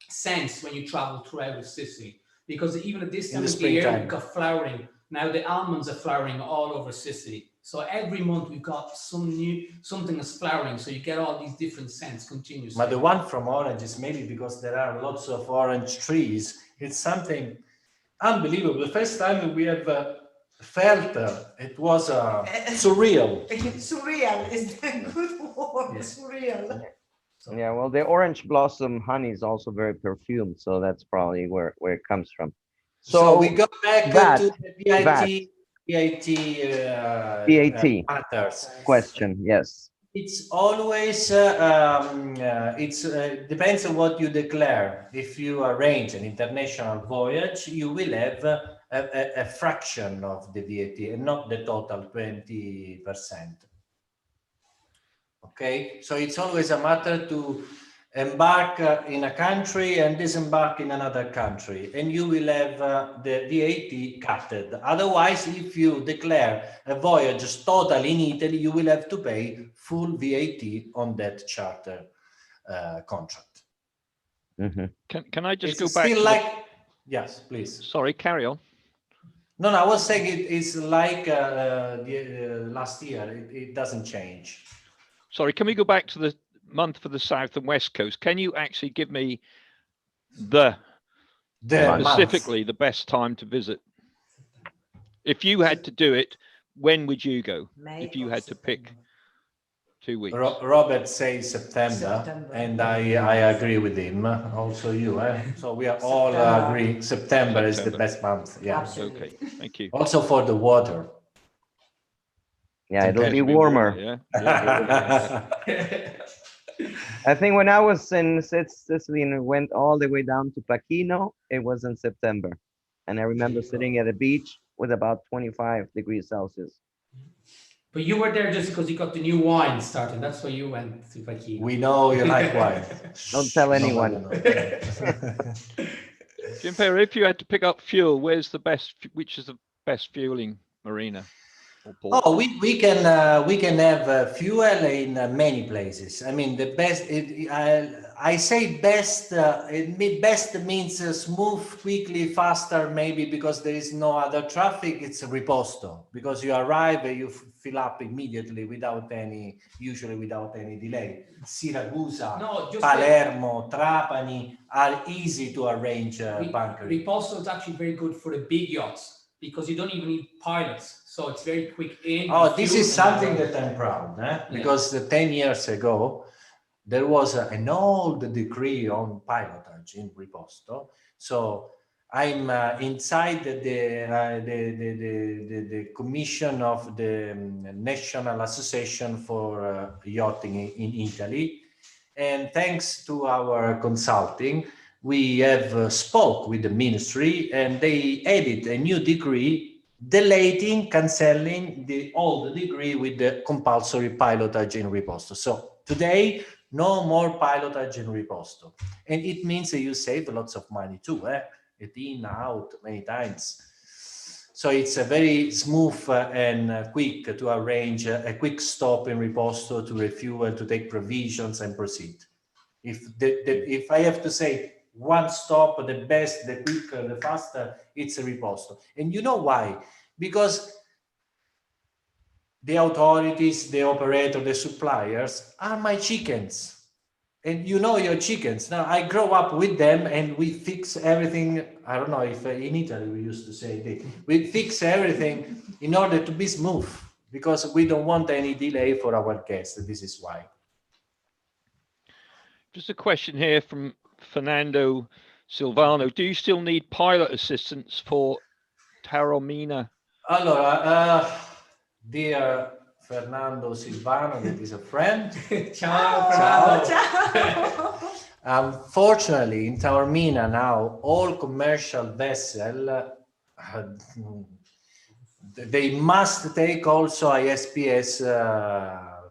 sense when you travel throughout Sicily, because even at this time of the year, we've got flowering. Now the almonds are flowering all over Sicily. So every month we've got something is flowering. So you get all these different scents continuously. But the one from orange is maybe because there are lots of orange trees. It's something unbelievable. The first time we have felt it was surreal. Surreal is the good word. Surreal. Yeah, well, the orange blossom honey is also very perfumed, so that's probably where it comes from. So we go back to the VAT matters. Question, yes. It's always depends on what you declare. If you arrange an international voyage, you will have a fraction of the VAT and not the total 20%. Okay, so it's always a matter to embark in a country and disembark in another country, and you will have the VAT cutted. Otherwise, if you declare a voyage total in Italy, you will have to pay full VAT on that charter contract. Mm-hmm. Can I just it's go back? Still yes, please. Sorry, carry on. No, I was saying it's like last year. It doesn't change. Sorry, can we go back to the month for the south and west coast? Can you actually give me specifically the best time to visit? If you had to do it, when would you go? If you had to pick 2 weeks. Robert says September, and I agree with him. Also you, so we are all agree. September is the best month. Yeah. Absolutely. Okay, thank you. Also for the water. Yeah, it'll be warmer. Yeah. I think when I was in Sicily and went all the way down to Pachino, it was in September. And I remember sitting at a beach with about 25 degrees Celsius. But you were there just because you got the new wine started. That's why you went to Pachino. We know you like wine. Don't tell anyone. Gianpero, if you had to pick up fuel, which is the best fueling marina? Oh, we can have fuel in many places. I mean, the best. I say best. Best means smooth, quickly, faster. Maybe because there is no other traffic. It's a riposto because you arrive and you fill up immediately usually without any delay. Siracusa, Palermo, Trapani are easy to arrange bunkering. Riposto is actually very good for the big yachts, because you don't even need pilots, so it's very quick in. Oh, this is something that I'm proud, because 10 years ago, there was an old decree on pilotage in Riposto. So I'm inside the commission of the National Association for Yachting in Italy. And thanks to our consulting, we have spoke with the ministry and they added a new degree, deleting, cancelling the old degree with the compulsory pilotage in riposto. So today, no more pilotage in riposto. And it means that you save lots of money too, it in, out many times. So it's a very smooth and quick to arrange a quick stop in riposto to refuel, to take provisions and proceed. If I have to say one stop, the best, the quicker, the faster, it's a riposto. And you know why? Because the authorities, the operator, the suppliers are my chickens. And you know your chickens. Now I grow up with them and we fix everything. I don't know if in Italy we used to say we fix everything in order to be smooth because we don't want any delay for our guests. This is why. Just a question here from Fernando Silvano. Do you still need pilot assistance for Taormina? Allora, dear Fernando Silvano, that is a friend. Ciao, Ciao. Fernando. Ciao. Unfortunately, in Taormina now, all commercial vessels, they must take also ISPS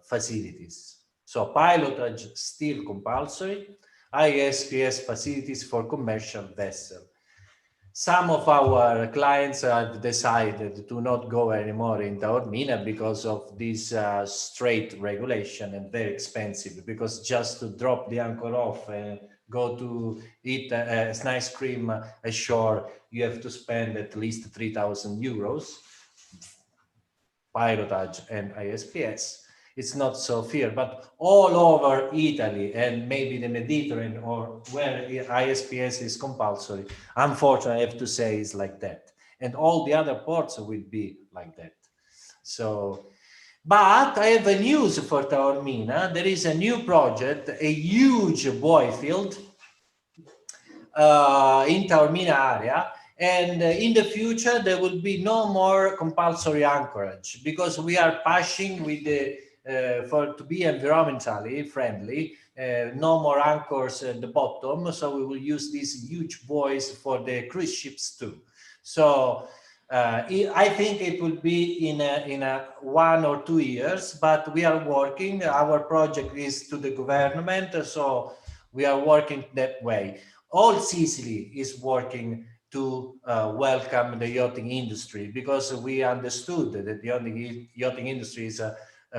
facilities. So pilotage still compulsory, ISPS facilities for commercial vessel. Some of our clients have decided to not go anymore in Taormina because of this straight regulation and very expensive, because just to drop the anchor off and go to eat a nice cream ashore, you have to spend at least 3,000 euros, pilotage and ISPS. It's not so fair, but all over Italy and maybe the Mediterranean or where ISPS is compulsory, unfortunately, I have to say is like that. And all the other ports will be like that. So, but I have a news for Taormina. There is a new project, a huge buoy field in Taormina area. And in the future, there will be no more compulsory anchorage because we are pushing with the to be environmentally friendly, no more anchors at the bottom. So we will use these huge buoys for the cruise ships too. So I think it will be in a 1 or 2 years, but we are working. Our project is to the government, so we are working that way. All Sicily is working to welcome the yachting industry because we understood that the yachting industry is a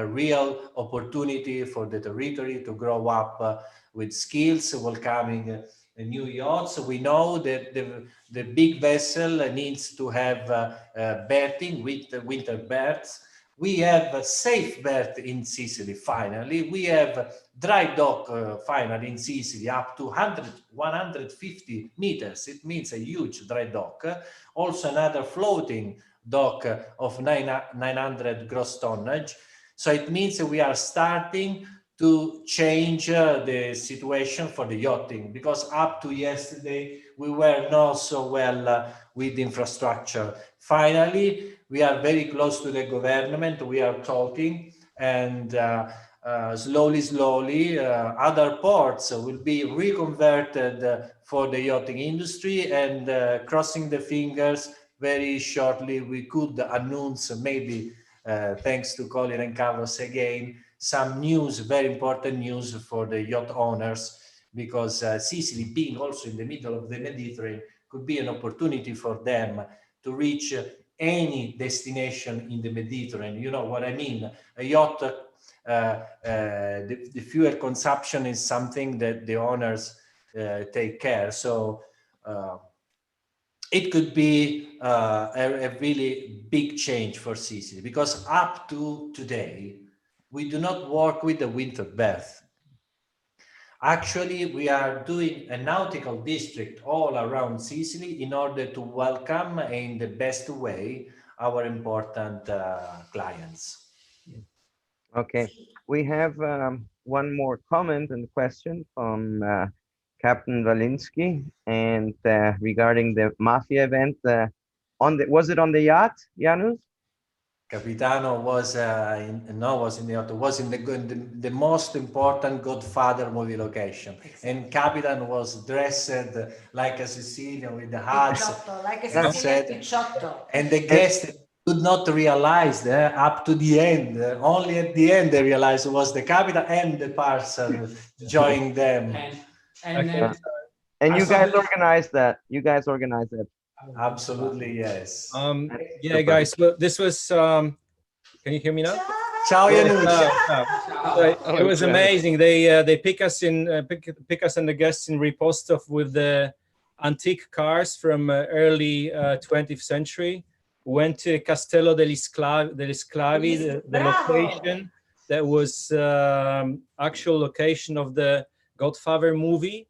real opportunity for the territory to grow up with skills, welcoming new yachts. We know that the big vessel needs to have berthing with winter berths. We have a safe berth in Sicily, finally. We have dry dock finally in Sicily up to 150 meters. It means a huge dry dock. Also another floating dock of 900 gross tonnage. So it means that we are starting to change the situation for the yachting, because up to yesterday we were not so well with infrastructure. Finally, we are very close to the government. We are talking, and slowly, other ports will be reconverted for the yachting industry, and crossing the fingers, very shortly we could announce, maybe thanks to Colin and Carlos again, some news, very important news for the yacht owners, because Sicily, being also in the middle of the Mediterranean, could be an opportunity for them to reach any destination in the Mediterranean. You know what I mean? A yacht, the fuel consumption is something that the owners take care. So it could be a really big change for Sicily, because up to today, we do not work with the winter berth. Actually, we are doing a nautical district all around Sicily in order to welcome in the best way our important clients. Okay, we have one more comment and question from Captain Valinsky, and regarding the mafia event, was it on the yacht, Janus? Capitano was was in the yacht, was in the most important Godfather movie location. Exactly. And Capitan was dressed like a Sicilian with the hats. Picciotto, like a and Sicilian Picciotto. And the guests could not realize up to the end. Only at the end they realized it was the Capitan and the parcel joined them. And you guys organized that. You guys organized it. Absolutely, yes. Yeah, guys. Well, this was. Can you hear me now? Ciao, Janus. It was amazing. They pick us in, pick us and the guests in Ripostov with the antique cars from early 20th century. Went to Castello degli Sclavi, the location that was actual location of the Godfather movie.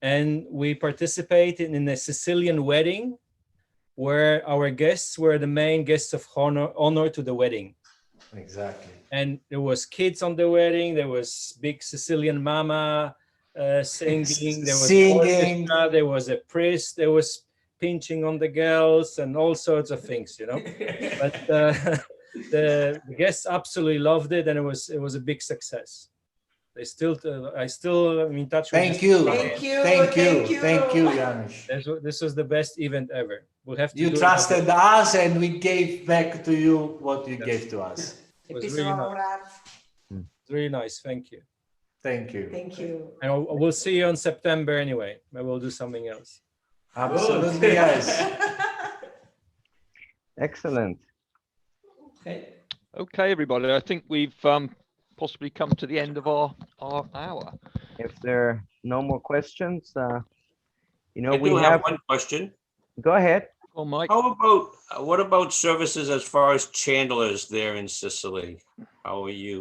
And we participated in a Sicilian wedding where our guests were the main guests of honor to the wedding. Exactly. And there was kids on the wedding. There was big Sicilian mama singing. There was orchestra. There was a priest. There was pinching on the girls and all sorts of things, you know. But the guests absolutely loved it, and it was a big success. I still am in touch with. Thank you, Janusz. This was the best event ever. We'll have to. You trusted us, and we gave back to you what you gave to us. It was really nice. It's really nice. Thank you. Thank you. Thank you. And we'll see you in September anyway. Maybe we'll do something else. Absolutely, yes. Excellent. Okay, everybody. I think we've possibly come to the end of our hour. If there are no more questions, you know, I do have one question. Go ahead. Oh, Mike. How about what about services as far as chandlers there in Sicily? How are you?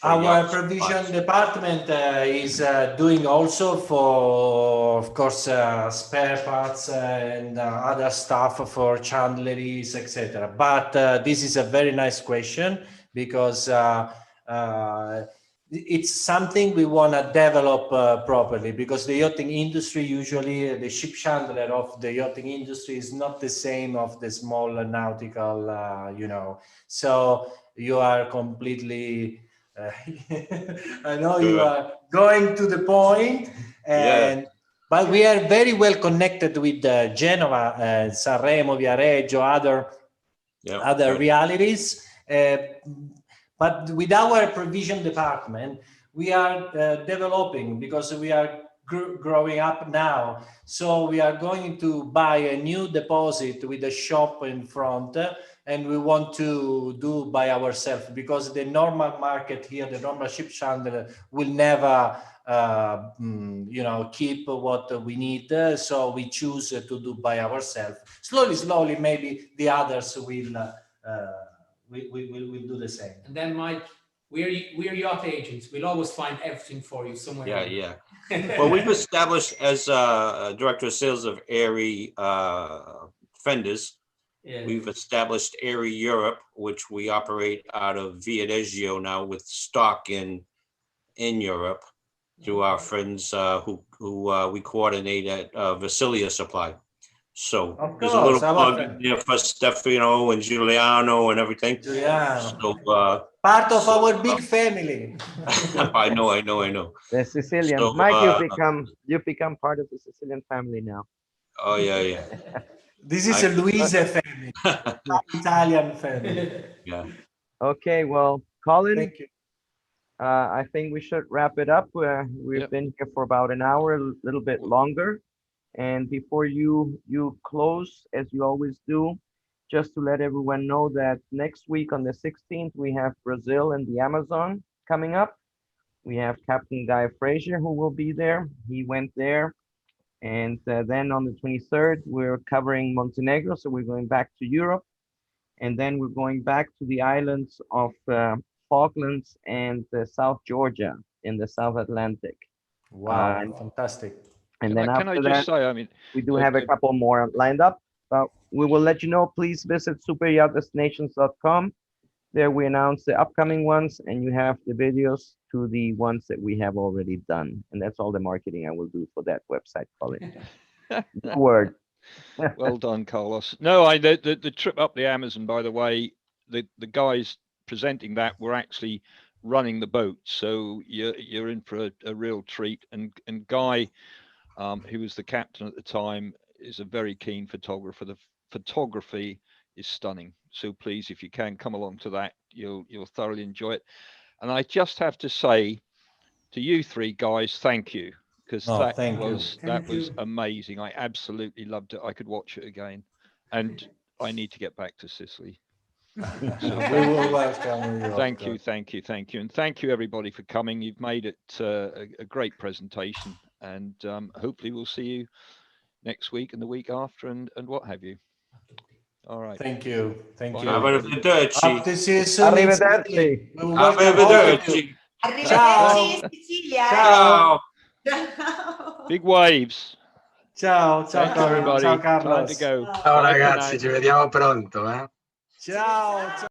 Our provision department is doing also for, of course, spare parts and other stuff for chandleries, etc. But this is a very nice question because it's something we want to develop properly, because the yachting industry, usually the ship chandler of the yachting industry is not the same of the small nautical, you know. So you are completely I know you are going to the point, and but we are very well connected with Genova, Sanremo, Viareggio, other realities. But with our provision department, we are developing, because we are growing up now. So we are going to buy a new deposit with a shop in front, and we want to do by ourselves, because the normal market here, the normal ship chandler will never, you know, keep what we need. So we choose to do by ourselves. Slowly, maybe the others will do the same. And then, Mike, we're yacht agents. We'll always find everything for you somewhere. Yeah. Well, we've established as director of sales of Airy Fenders. Yeah. We've established Airy Europe, which we operate out of Viareggio now, with stock in Europe through our friends who we coordinate at Vasilia Supply. So there's a little plug in there for Stefano and Giuliano and everything. So, part of our big family. I know. The Sicilian. So, Mike, you've become part of the Sicilian family now. Oh yeah. This is a Luise family, Italian family. Yeah. Okay, well, Colin, thank you. I think we should wrap it up. We've been here for about an hour, a little bit longer. And before you close, as you always do, just to let everyone know that next week on the 16th, we have Brazil and the Amazon coming up. We have Captain Guy Frazier who will be there. He went there. And then on the 23rd, we're covering Montenegro. So we're going back to Europe. And then we're going back to the islands of Falklands and South Georgia in the South Atlantic. Wow, fantastic. And then after that, we do have a couple more lined up, but we will let you know. Please visit superyachtdestinations.com There we announce the upcoming ones, and you have the videos to the ones that we have already done. And that's all the marketing I will do for that website, Colin. Your word. Well done, Carlos. No, the trip up the Amazon, by the way, the guys presenting that were actually running the boat, so you're in for a real treat. And Guy, who was the captain at the time, is a very keen photographer. The photography is stunning. So please, if you can come along to that, you'll thoroughly enjoy it. And I just have to say to you three guys, thank you, because that was amazing. I absolutely loved it. I could watch it again, and I need to get back to Sicily. So We will welcome you. thank you, and thank you everybody for coming. You've made it a great presentation, and hopefully we'll see you next week and the week after, and what have you. All right. Thank you. Thank Bye, you. Arrivederci. Hope to see you soon. Arrivederci. We will welcome all of you. Arrivederci. Arrivederci, Sicilia. Ciao. Big waves. Ciao, ciao, Thanks, everybody. ciao Time Carlos. to go. Ciao Bye for ragazzi, now. ci vediamo pronto, eh? Ciao.